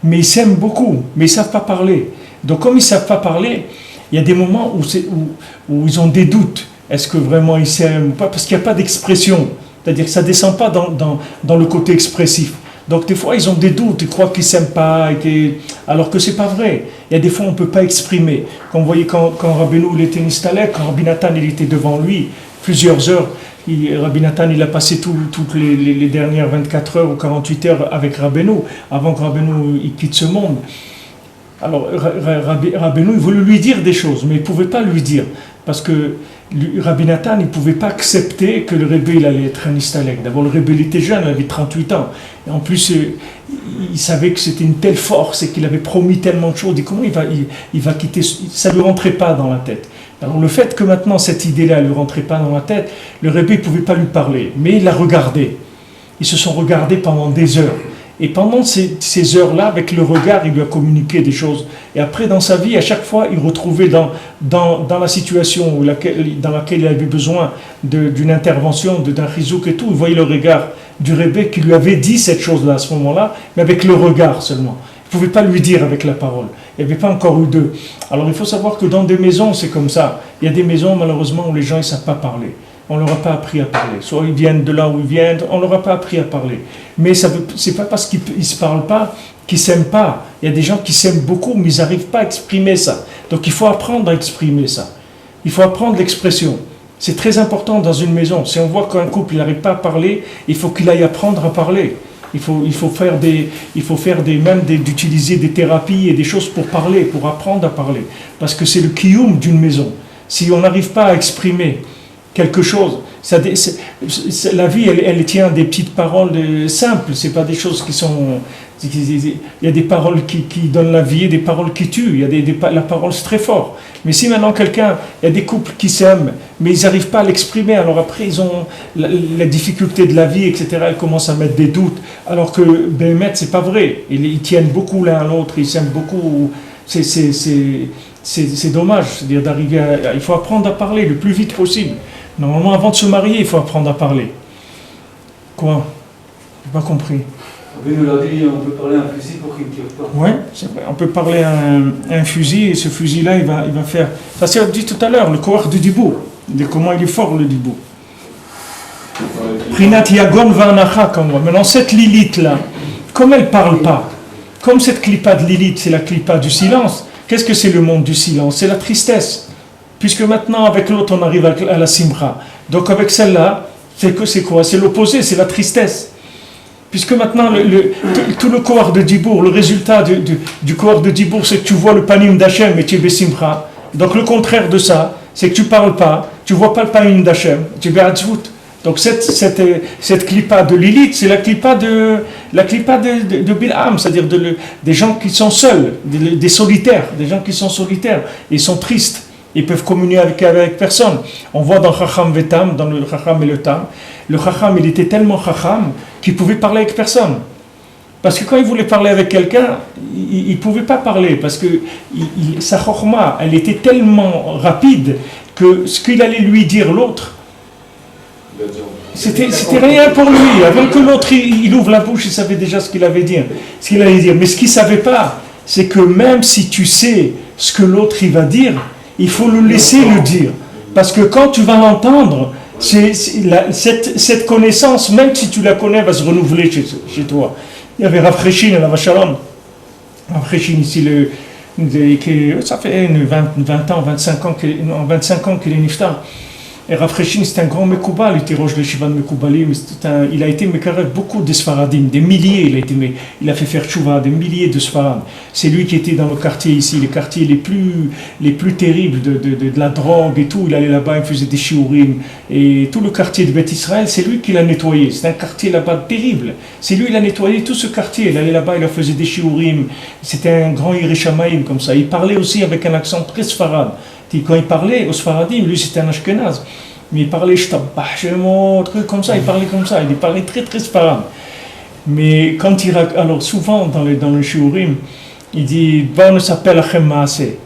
Mais ils s'aiment beaucoup, mais ils ne savent pas parler. Donc comme ils ne savent pas parler, il y a des moments où ils ont des doutes. Est-ce que vraiment ils s'aiment ou pas? Parce qu'il n'y a pas d'expression. C'est-à-dire que ça ne descend pas dans le côté expressif. Donc des fois ils ont des doutes, ils croient qu'ils ne s'aiment pas, alors que ce n'est pas vrai. Il y a des fois on ne peut pas exprimer. Comme vous voyez quand Rabbeinu il était installé, quand Rabbi Nathan il était devant lui, plusieurs heures, Rabbi Nathan il a passé toutes les dernières 24 heures ou 48 heures avec Rabbeinu, avant que Rabbeinu il quitte ce monde. Alors Rabbeinu il voulait lui dire des choses, mais il ne pouvait pas lui dire, parce que Rabbi Nathan il ne pouvait pas accepter que le Rebbe il allait être un istalek. D'abord le Rebbe il était jeune, il avait 38 ans, et en plus il savait que c'était une telle force et qu'il avait promis tellement de choses, et comment il va quitter, ça ne lui rentrait pas dans la tête. Alors le fait que maintenant cette idée-là ne lui rentrait pas dans la tête, le Rebbe ne pouvait pas lui parler, mais il l'a regardé. Ils se sont regardés pendant des heures. Et pendant ces heures-là, avec le regard, il lui a communiqué des choses. Et après, dans sa vie, à chaque fois, il retrouvait dans la situation dans laquelle il avait besoin d'une intervention, d'un chizouk et tout, il voyait le regard du Rebbe qui lui avait dit cette chose-là à ce moment-là, mais avec le regard seulement. Il ne pouvait pas lui dire avec la parole. Il n'y avait pas encore eu d'eux. Alors il faut savoir que dans des maisons, c'est comme ça. Il y a des maisons, malheureusement, où les gens ne savent pas parler. On ne leur a pas appris à parler. Soit ils viennent de là où ils viennent, on ne leur a pas appris à parler. Mais ce n'est pas parce qu'ils ne se parlent pas qu'ils ne s'aiment pas. Il y a des gens qui s'aiment beaucoup, mais ils n'arrivent pas à exprimer ça. Donc il faut apprendre à exprimer ça. Il faut apprendre l'expression. C'est très important dans une maison. Si on voit qu'un couple n'arrive pas à parler, il faut qu'il aille apprendre à parler. Il faut faire d'utiliser des thérapies et des choses pour parler, pour apprendre à parler. Parce que c'est le kiyum d'une maison. Si on n'arrive pas à exprimer quelque chose. La vie, elle tient des petites paroles simples, c'est pas des choses qui sont... Il y a des paroles qui donnent la vie et des paroles qui tuent. Il y a la parole, c'est très fort. Mais si maintenant il y a des couples qui s'aiment, mais ils n'arrivent pas à l'exprimer, alors après ils ont la difficulté de la vie, etc. Ils commencent à mettre des doutes. Alors que Béhémet, c'est pas vrai. Ils tiennent beaucoup l'un à l'autre, ils s'aiment beaucoup. C'est dommage. C'est-à-dire il faut apprendre à parler le plus vite possible. Normalement, avant de se marier, il faut apprendre à parler. Quoi? J'ai pas compris. Oui, nous l'a dit, on peut parler à un fusil pour qu'il ne tire pas. Oui, c'est vrai. On peut parler à un fusil, et ce fusil-là, il va faire... Ça, c'est dit tout à l'heure, le coureur du dibour. Comment il est fort, le dibour. Prinat Yagon Vanacha, comme moi. Maintenant, cette Lilith-là, comme elle ne parle pas, comme cette clipa de Lilith, c'est la clipa du silence, qu'est-ce que c'est le monde du silence? C'est la tristesse. Puisque maintenant, avec l'autre, on arrive à la simra. Donc, avec celle-là, c'est quoi? C'est l'opposé, c'est la tristesse. Puisque maintenant, tout le corps de Dibour, le résultat du corps de Dibour, c'est que tu vois le panim d'Hachem et tu es besimcha. Donc le contraire de ça, c'est que tu ne parles pas, tu ne vois pas le panim d'Hachem, tu es be'atzvut. Donc cette clipa de Lilith, c'est la clipa de Bil'am, c'est-à-dire des gens qui sont seuls, des solitaires, des gens qui sont solitaires, ils sont tristes. Ils peuvent communier avec personne. On voit dans Chacham Vetam, dans le Chacham et le Tam, le Chacham, il était tellement Chacham qu'il pouvait parler avec personne. Parce que quand il voulait parler avec quelqu'un, il ne pouvait pas parler, parce que sa Chokhma, elle était tellement rapide que ce qu'il allait lui dire l'autre, c'était rien pour lui. Avant que l'autre il ouvre la bouche, il savait déjà ce qu'il allait dire. Mais ce qu'il ne savait pas, c'est que même si tu sais ce que l'autre il va dire, il faut le laisser le dire. Parce que quand tu vas l'entendre, cette connaissance, même si tu la connais, va se renouveler chez toi. Il y avait Rav Cheshin à la Vachalon. Rav Cheshin ici, ça fait 20 ans, 25 ans qu'il est niftar. Et Rav Cheshin, c'est un grand Mekoubal, il était roche de Shivan Mekoubalim, il a été Mekarev beaucoup de Sfaradim, des milliers, il a fait faire Tchouva, des milliers de Sfarad. C'est lui qui était dans le quartier ici, les quartiers les plus terribles de la drogue et tout, il allait là-bas, il faisait des shiurim, et tout le quartier de Beth Israël, c'est lui qui l'a nettoyé, c'est un quartier là-bas terrible, c'est lui qui a nettoyé tout ce quartier, il allait là-bas, il faisait des shiurim, c'était un grand Yereshamaïm comme ça, il parlait aussi avec un accent très Sfarad. Quand il parlait au Sfaradim, lui c'était un Ashkenaz, mais il parlait truc comme ça, il parlait très très Sfarad. Mais quand alors souvent dans le shiurim, il dit on ne s'appelle Achem Maaseh.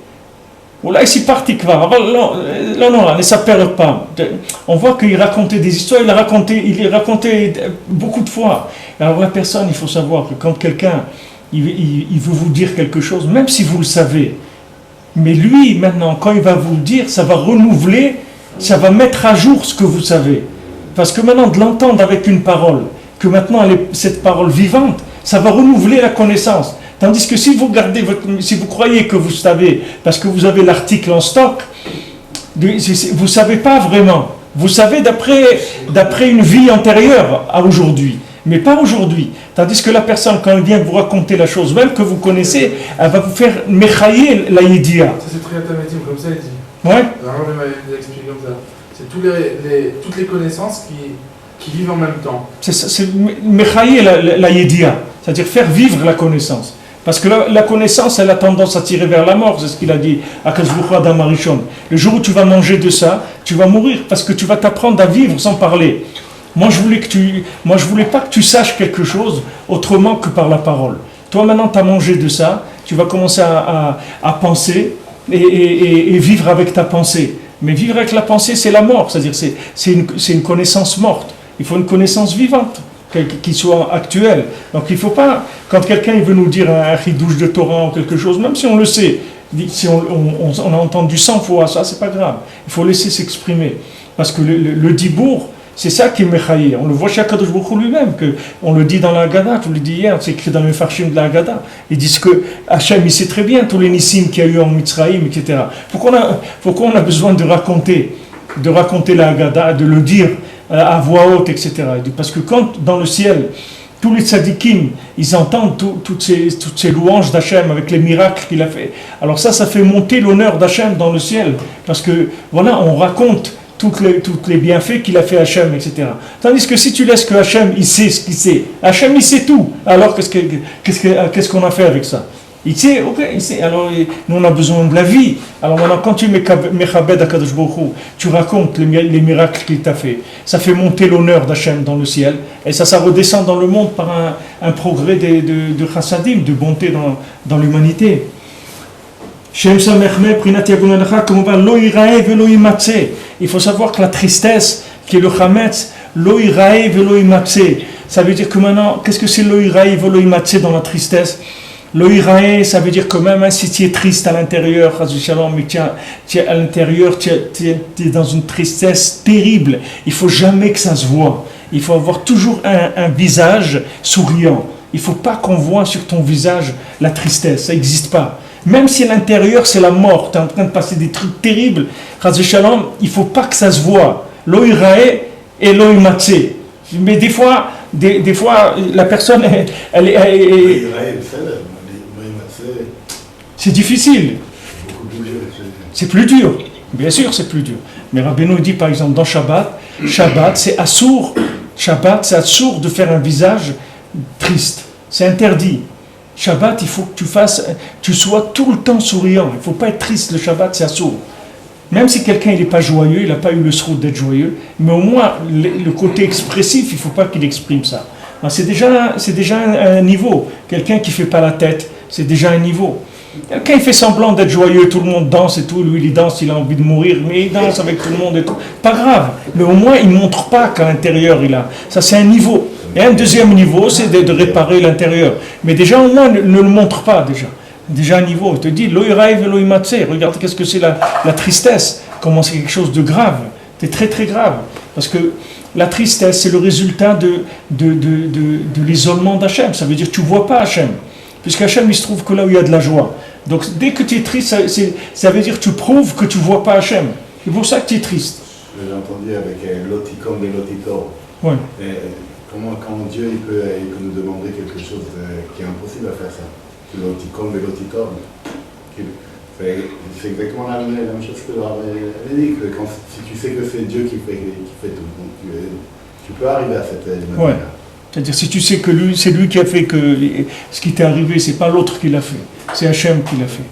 Ou là, il parti kvar. Non, ne s'appelle pas. On voit qu'il racontait des histoires, il racontait beaucoup de fois. Alors la personne, il faut savoir que quand quelqu'un il veut vous dire quelque chose, même si vous le savez, mais lui, maintenant, quand il va vous le dire, ça va renouveler, ça va mettre à jour ce que vous savez. Parce que maintenant, de l'entendre avec une parole, que maintenant, cette parole vivante, ça va renouveler la connaissance. Tandis que si vous croyez que vous savez, parce que vous avez l'article en stock, vous ne savez pas vraiment. Vous savez d'après une vie antérieure à aujourd'hui. Mais pas aujourd'hui. Tandis que la personne, quand elle vient vous raconter la chose même que vous connaissez, elle va vous faire mechayer la yédia. Ça, c'est très automatique, comme ça, il dit. Ouais. Alors, il m'a expliqué comme ça. C'est toutes les connaissances qui vivent en même temps. C'est mechayer la yédia, c'est-à-dire faire vivre la connaissance. Parce que la connaissance, elle a tendance à tirer vers la mort, c'est ce qu'il a dit à Kazvoucha d'Amarichon. Le jour où tu vas manger de ça, tu vas mourir parce que tu vas t'apprendre à vivre sans parler. Moi, je voulais pas que tu saches quelque chose autrement que par la parole. Toi, maintenant, tu as mangé de ça, tu vas commencer à penser et vivre avec ta pensée. Mais vivre avec la pensée, c'est la mort, c'est-à-dire c'est une connaissance morte. Il faut une connaissance vivante, qui soit actuelle. Donc, il ne faut pas, quand quelqu'un veut nous dire un chidouche de Torah ou quelque chose, même si on le sait, si on a entendu 100 fois ça, c'est pas grave. Il faut laisser s'exprimer. Parce que le dibour, c'est ça qui est mechaïr. On le voit chez Akadosh Baruch Hu lui-même, on le dit dans la Haggadah, je vous l'ai dit hier, c'est écrit dans le Mefarshim de la Haggadah. Ils disent que Hachem, il sait très bien tous les nissim qu'il y a eu en Mitzrayim, etc. Pourquoi on a besoin de raconter la Haggadah, de le dire à voix haute, etc. Parce que quand dans le ciel, tous les tzadikim, ils entendent toutes ces louanges d'Hachem avec les miracles qu'il a fait. Alors ça fait monter l'honneur d'Hachem dans le ciel. Parce que, voilà, on raconte toutes les bienfaits qu'il a fait Hachem, etc. Tandis que si tu laisses que Hachem, il sait ce qu'il sait. Hachem, il sait tout. Alors, qu'est-ce qu'on a fait avec ça? Il sait, ok, il sait. Alors, nous, on a besoin de la vie. Alors maintenant, quand tu mechabed Akadosh Baruch Hu, tu racontes les miracles qu'il t'a fait. Ça fait monter l'honneur d'Hachem dans le ciel. Et ça redescend dans le monde par un progrès de chassadim, de bonté dans l'humanité. Il faut savoir que la tristesse, qui est le chametz, lo irae velo imatse. Ça veut dire que maintenant, qu'est-ce que c'est lo irae velo imatse dans la tristesse? Lo irae, ça veut dire que même si tu es triste à l'intérieur, mais tu es à l'intérieur, tu es dans une tristesse terrible. Il faut jamais que ça se voit. Il faut avoir toujours un visage souriant. Il ne faut pas qu'on voit sur ton visage la tristesse. Ça n'existe pas. Même si à l'intérieur c'est la mort, tu es en train de passer des trucs terribles, il ne faut pas que ça se voit. Lo irae et lo imatse. Mais des fois, la personne, c'est difficile. C'est plus dur. Bien sûr, c'est plus dur. Mais Rabbeinu dit par exemple dans Shabbat, c'est assour. Shabbat, c'est assour de faire un visage triste. C'est interdit. Shabbat, il faut que tu sois tout le temps souriant. Il ne faut pas être triste. Le Shabbat, c'est assour. Même si quelqu'un n'est pas joyeux, il n'a pas eu le srout d'être joyeux, mais au moins le côté expressif, il ne faut pas qu'il exprime ça. Alors, c'est déjà un niveau. Quelqu'un qui ne fait pas la tête, c'est déjà un niveau. Quelqu'un il fait semblant d'être joyeux, tout le monde danse et tout, lui il danse, il a envie de mourir, mais il danse avec tout le monde et tout. Pas grave, mais au moins il ne montre pas qu'à l'intérieur il a. Ça c'est un niveau. Et un deuxième niveau, c'est de réparer l'intérieur. Mais déjà au moins ne le montre pas déjà. Déjà un niveau, il te dit, lo irae velo imatse, regarde qu'est-ce que c'est la tristesse, comment c'est quelque chose de grave, c'est très très grave. Parce que la tristesse c'est le résultat de l'isolement d'Hachem, ça veut dire que tu ne vois pas Hachem. Puisqu'Hachem, il se trouve que là où il y a de la joie. Donc, dès que tu es triste, ça veut dire que tu prouves que tu ne vois pas Hachem. C'est pour ça que tu es triste. J'ai entendu avec l'oticom et l'otitor. Oui. Comment Dieu il peut nous demander quelque chose qui est impossible à faire ça? L'oticom et l'otitor. C'est exactement la même chose que l'avait dit. Si tu sais que c'est Dieu qui fait tout, donc tu peux arriver à cette manière. Ouais. C'est-à-dire, si tu sais que c'est lui qui a fait que ce qui t'est arrivé, c'est pas l'autre qui l'a fait, c'est Hachem qui l'a fait.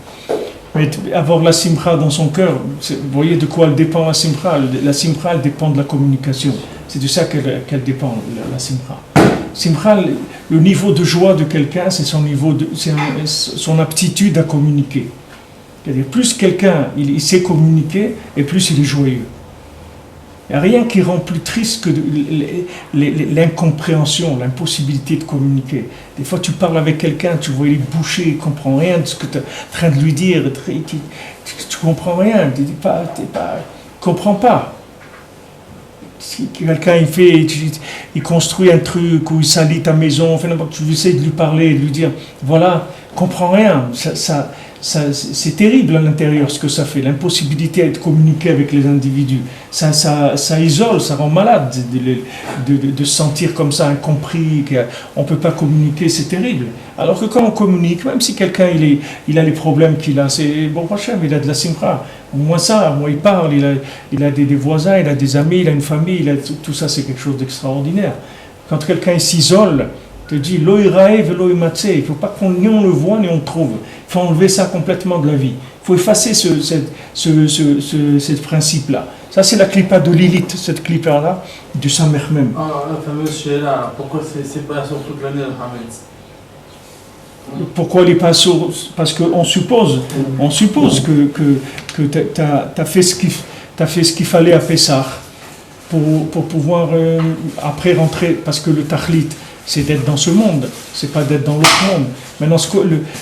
Mais avoir la simcha dans son cœur, vous voyez de quoi elle dépend la simcha? La simcha, elle dépend de la communication. C'est de ça qu'elle dépend, la simcha. Simcha, le niveau de joie de quelqu'un, c'est son aptitude à communiquer. C'est-à-dire, plus quelqu'un il sait communiquer, et plus il est joyeux. Il n'y a rien qui rend plus triste que l'incompréhension, l'impossibilité de communiquer. Des fois, tu parles avec quelqu'un, tu vois, il est bouché, il ne comprend rien de ce que tu es en train de lui dire. Tu ne comprends rien, tu ne comprends pas. Si quelqu'un il construit un truc ou il salit ta maison, tu essaies de lui parler, de lui dire, voilà, comprends rien. C'est terrible à l'intérieur ce que ça fait, l'impossibilité de communiquer avec les individus. Ça isole, ça rend malade de se sentir comme ça incompris, qu'on ne peut pas communiquer, c'est terrible. Alors que quand on communique, même si quelqu'un il a les problèmes qu'il a, c'est bon Hachem, il a de la simcha. Au moins il parle, il a des voisins, il a des amis, il a une famille, tout ça c'est quelque chose d'extraordinaire. Quand quelqu'un s'isole, te dit lo irae velo imatse, il ne faut pas ni on le voit ni on le trouve. Il faut enlever ça complètement de la vie. Il faut effacer ce principe-là. Ça c'est la clipa de Lilith, cette clipa-là du Samer même. Alors la fameuse Sheila, pourquoi c'est pas sur toute l'année le Hametz? Pourquoi il n'est pas sourd? Parce qu'on suppose que tu as fait ce qu'il fallait à Pessah pour pouvoir après rentrer, parce que le Tachlit c'est d'être dans ce monde, c'est pas d'être dans l'autre monde. Maintenant,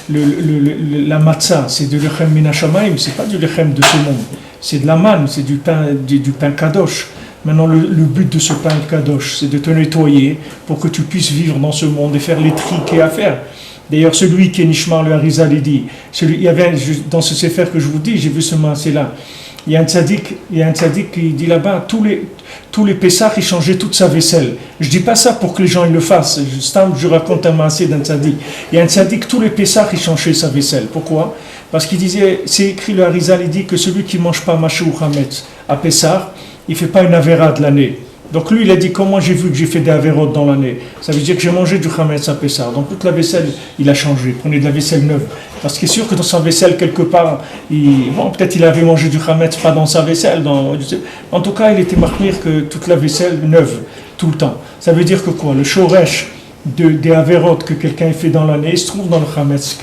la matzah, c'est du lechem min hashamayim, c'est pas du lechem de ce monde, c'est de la manne, c'est du pain kadosh. Maintenant, le but de ce pain kadosh, c'est de te nettoyer pour que tu puisses vivre dans ce monde et faire les tri qu'il y a à faire. D'ailleurs, celui qui est Nishmar le Harizal, il dit, il y avait dans ce sefer que je vous dis, j'ai vu ce maasé-là. Il y a un tzaddik qui dit là-bas, tous les Pessah, il changeait toute sa vaisselle. Je ne dis pas ça pour que les gens ils le fassent, je raconte un maasé d'un tzaddik. Il y a un tzaddik, tous les Pessah, il changeait sa vaisselle. Pourquoi? Parce qu'il disait, c'est écrit le Harizal, il dit que celui qui ne mange pas Mashou Hametz à Pessah, il ne fait pas une avéra de l'année. Donc lui, il a dit, comment j'ai vu que j'ai fait des avérots dans l'année? Ça veut dire que j'ai mangé du chametz à Pessah. Donc toute la vaisselle, il a changé. Prenez de la vaisselle neuve. Parce qu'il est sûr que dans sa vaisselle, quelque part, peut-être il avait mangé du chametz, pas dans sa vaisselle. En tout cas, il était marqué que toute la vaisselle neuve, tout le temps. Ça veut dire que quoi? Le shoresh des avérots que quelqu'un fait dans l'année, il se trouve dans le chametz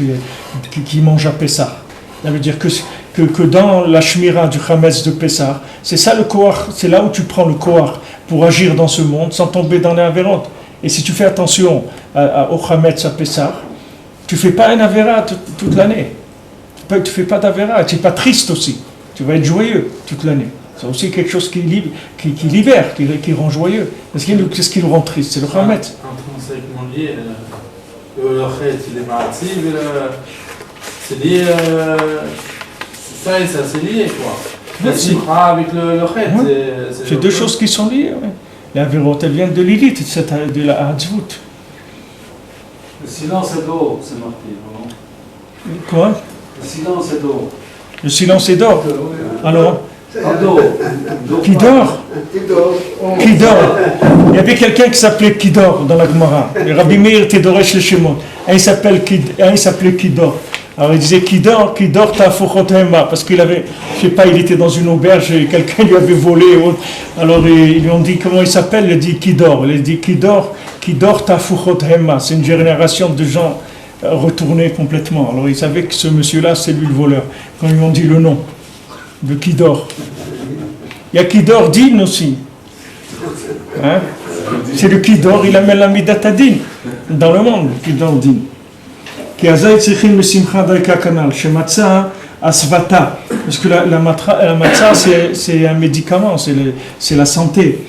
qui mange à Pessah. Ça veut dire que dans la shmira du chametz de Pessah, c'est ça le koach, c'est là où tu prends le koach pour agir dans ce monde sans tomber dans les avérotes. Et si tu fais attention au chametz à Pessah, tu ne fais pas un avéra toute l'année. Tu ne fais pas d'avéra, tu n'es pas triste aussi. Tu vas être joyeux toute l'année. C'est aussi quelque chose qui libère, qui rend joyeux. Qu'est-ce qui le rend triste? C'est le chametz. Intrinsèquement lié, le chet, il est marati, c'est lié, ça et ça, c'est lié, quoi. La simcha avec le chet, oui. C'est deux choses qui sont liées. Oui. La vérote, elle vient de Lilith, de la Hatzvut. Le silence est d'or, c'est marqué, non? Quoi? Le silence est d'or. Le silence est d'or. Alors? Qui dort? Qui dort? Il y avait quelqu'un qui s'appelait Kidor dans la Gemara. Le Rabbi Meir Tedoresh le Shemot. Il s'appelait Kidor. Alors il disait Kidor ta'afuchot hema, parce qu'il avait, je sais pas, il était dans une auberge et quelqu'un lui avait volé. Alors ils lui ont dit comment il s'appelle. Il a dit Kidor. Il a dit Kidor ta'afuchot hema. C'est une génération de gens retournés complètement. Alors ils savaient que ce monsieur-là, c'est lui le voleur. Quand ils lui ont dit le nom de Kidor. Il y a Kidor Din aussi. Hein? C'est le Kidor, il amène la Midatadin dans le monde, le Kidor Din. Qui azaït tzrichim le simcha d'Aika Kanal, chez Matzah Asvata. Parce que la Matzah, c'est un médicament, c'est la santé.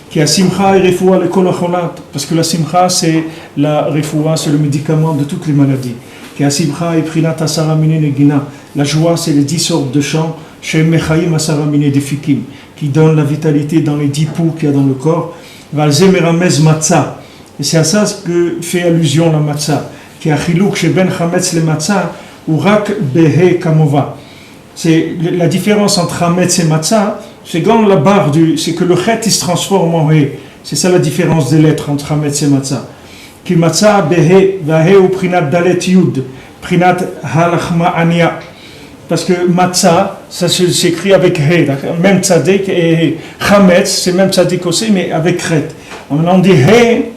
Qui a simcha et refoua le kolacholat. Parce que la simcha, c'est la refoua, c'est le médicament de toutes les maladies. Qui a simcha et prinat asara mine negina. La joie, c'est les 10 sortes de chants. Chez Mechaïm asara mine defikim. Qui donne la vitalité dans les 10 poux qu'il y a dans le corps. Valze meramez matzah. Et c'est à ça que fait allusion la matzah. Qui a chilouk chez ben chametz le matzah ou rak behe kamova. C'est la différence entre chametz et matzah. C'est quand la barre c'est que le chet il se transforme en he. C'est ça la différence des lettres entre chametz et matzah. Qui matzah behe vahe ou prinat dalet yud prinat halachma ania. Parce que matzah, ça s'écrit avec he, même tzadik et chametz, c'est même tzadik aussi, mais avec chet. Maintenant on dit he,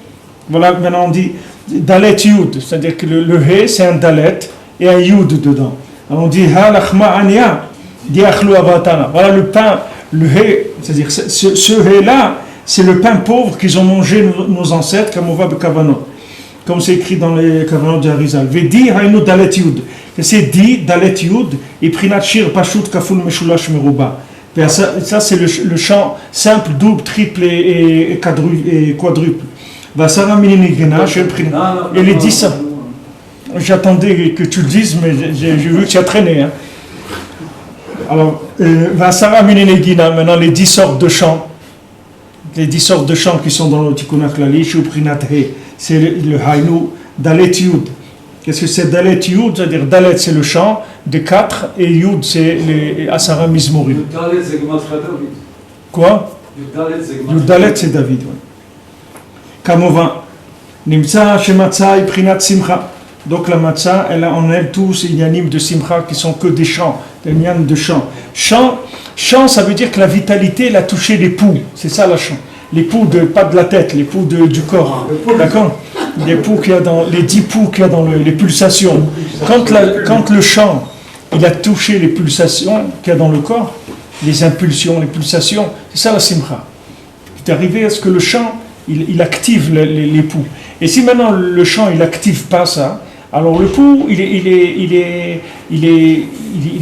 voilà, maintenant on dit dalet yud, c'est-à-dire que le he c'est un dalet et un yud dedans. Alors on dit halachma ania, diachlu avatana. Voilà le pain, le he, c'est-à-dire ce he là, c'est le pain pauvre qu'ils ont mangé nos ancêtres, comme on voit avec Kavanot. Comme c'est écrit dans les Kavanot de Harizal. Vedi hainu dalet yud. C'est dit dalet yud et prinat shir pashut kaful meshulash meruba. Ça c'est le chant simple, double, triple et quadruple. Vasara mininigena, et les 10 ça. J'attendais que tu le dises, mais j'ai vu que tu as traîné. Hein. Alors, Vasara mininigena, maintenant les 10 sortes de chants. Les 10 sortes de chants qui sont dans le Tikkun HaKlali, Shuprinat He, c'est le Hainu, Dalet Yud. Qu'est-ce que c'est Dalet Yud? C'est-à-dire Dalet c'est le chant de 4 et Yud c'est les Asara Mizmorim. Dalet c'est David. Quoi? Dalet c'est David. Oui. Kamova. Nimtsa Shematzah Prinat Simcha. Donc la matzah, elle a en elle tous les yanim de Simcha qui sont que des chants, des yanim de chants. Chant, ça veut dire que la vitalité, elle a touché les poux. C'est ça la chant. Les poux, pas de la tête, les poux du corps. D'accord? Les poux qu'il y a dans, les 10 poux qu'il y a dans les pulsations. Quand le chant, il a touché les pulsations qu'il y a dans le corps, les impulsions, les pulsations, c'est ça la simcha. C'est arrivé à ce que le chant, il active les poux. Et si maintenant le chant, il active pas ça, alors le pouls, il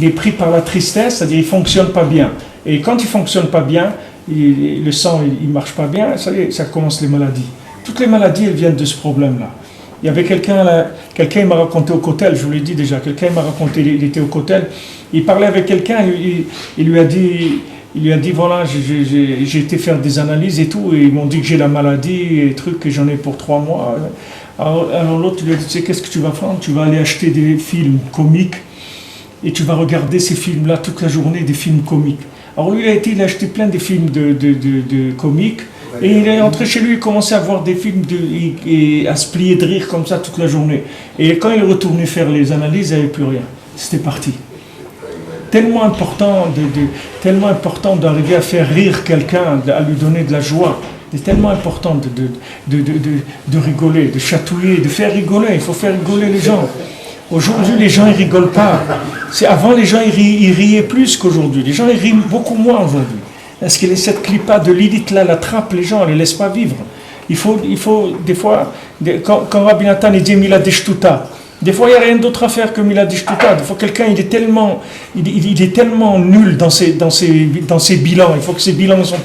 est pris par la tristesse, c'est-à-dire il fonctionne pas bien. Et quand il fonctionne pas bien, le sang il marche pas bien, ça commence les maladies. Toutes les maladies, elles viennent de ce problème-là. Il y avait quelqu'un il m'a raconté au Kotel, je vous l'ai dit déjà, quelqu'un m'a raconté, il était au Kotel, il parlait avec quelqu'un, il lui a dit voilà, j'ai été faire des analyses et tout, et ils m'ont dit que j'ai la maladie, et trucs, que j'en ai pour 3 mois. Alors l'autre lui a dit, tu sais, qu'est-ce que tu vas faire? Tu vas aller acheter des films comiques, et tu vas regarder ces films-là toute la journée, des films comiques. Alors lui, il a acheté plein de films de comiques. Et il est entré chez lui, il commençait à voir des films, et à se plier de rire comme ça toute la journée. Et quand il est retourné faire les analyses, il n'y avait plus rien. C'était parti. Tellement important d'arriver à faire rire quelqu'un, à lui donner de la joie. C'est tellement important de rigoler, de chatouiller, de faire rigoler. Il faut faire rigoler les gens. Aujourd'hui, les gens, ils rigolent pas. Avant, les gens, ils riaient plus qu'aujourd'hui. Les gens, ils rient beaucoup moins aujourd'hui. Parce que cette clipa de Lilith là, l'attrape les gens, elle les laisse pas vivre. Il faut des fois, quand Rabbi Nathan il dit Milad Shtuta, des fois il n'y a rien d'autre à faire que Milad Shtuta. Des fois quelqu'un il est tellement nul dans ses bilans. Il faut que ses bilans sont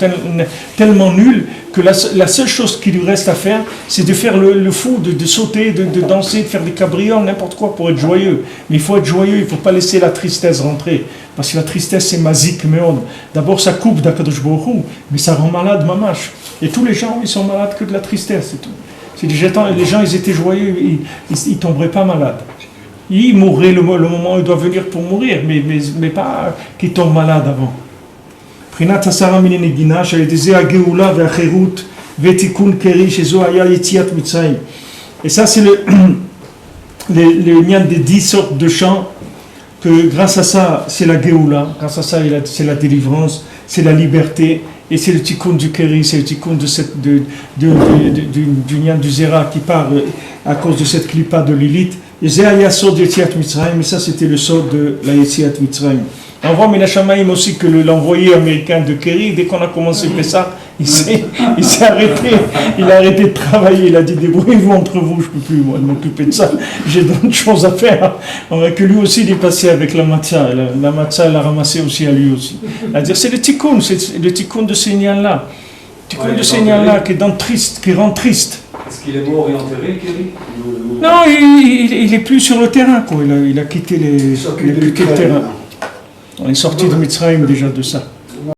tellement nuls que la seule chose qui lui reste à faire, c'est de faire le fou, de sauter, de danser, de faire des cabrioles, n'importe quoi pour être joyeux. Mais il faut être joyeux, il ne faut pas laisser la tristesse rentrer. Parce que la tristesse c'est mazik meod. D'abord ça coupe d'Akadosh Baruch Hu, mais ça rend malade mamash. Et tous les gens ils sont malades que de la tristesse, c'est tout. Si les gens ils étaient joyeux, ils tomberaient pas malades. Ils mourraient le moment où ils doivent venir pour mourir, mais pas qu'ils tombent malades avant. Prinat Asara Minenegina, j'allais dire Ageoula ve'Acherut ve'Tikun Keri shezo haya Yetziat Mitzrayim. Et ça c'est le lien des 10 sortes de chants. Que grâce à ça, c'est la Géoula, grâce à ça, c'est la délivrance, c'est la liberté, et c'est le tikkun du Keri, c'est le tikkun du Nyan du Zera qui part à cause de cette clipa de Lilith. Et Zéaya sort de Yetziat Mitzrayim, mais ça c'était le sort de la Yetziat Mitzrayim. On voit Minashamaim aussi que l'envoyé américain de Kerry, dès qu'on a commencé Pessah, il s'est arrêté, il a arrêté de travailler, il a dit débrouillez-vous entre vous, je ne peux plus moi, m'occuper de ça, j'ai d'autres choses à faire. On voit que lui aussi il est passé avec la matzah, la matzah l'a ramassé aussi à lui aussi. C'est-à-dire c'est le tikkun de ce Nyan-là, le tikkun de ce Nyan-là qui rend triste. Est-ce qu'il est mort et enterré, Kerry? Non, il est plus sur le terrain, quoi. Il a quitté le terrain. On est sorti de Mitzrayim déjà de ça.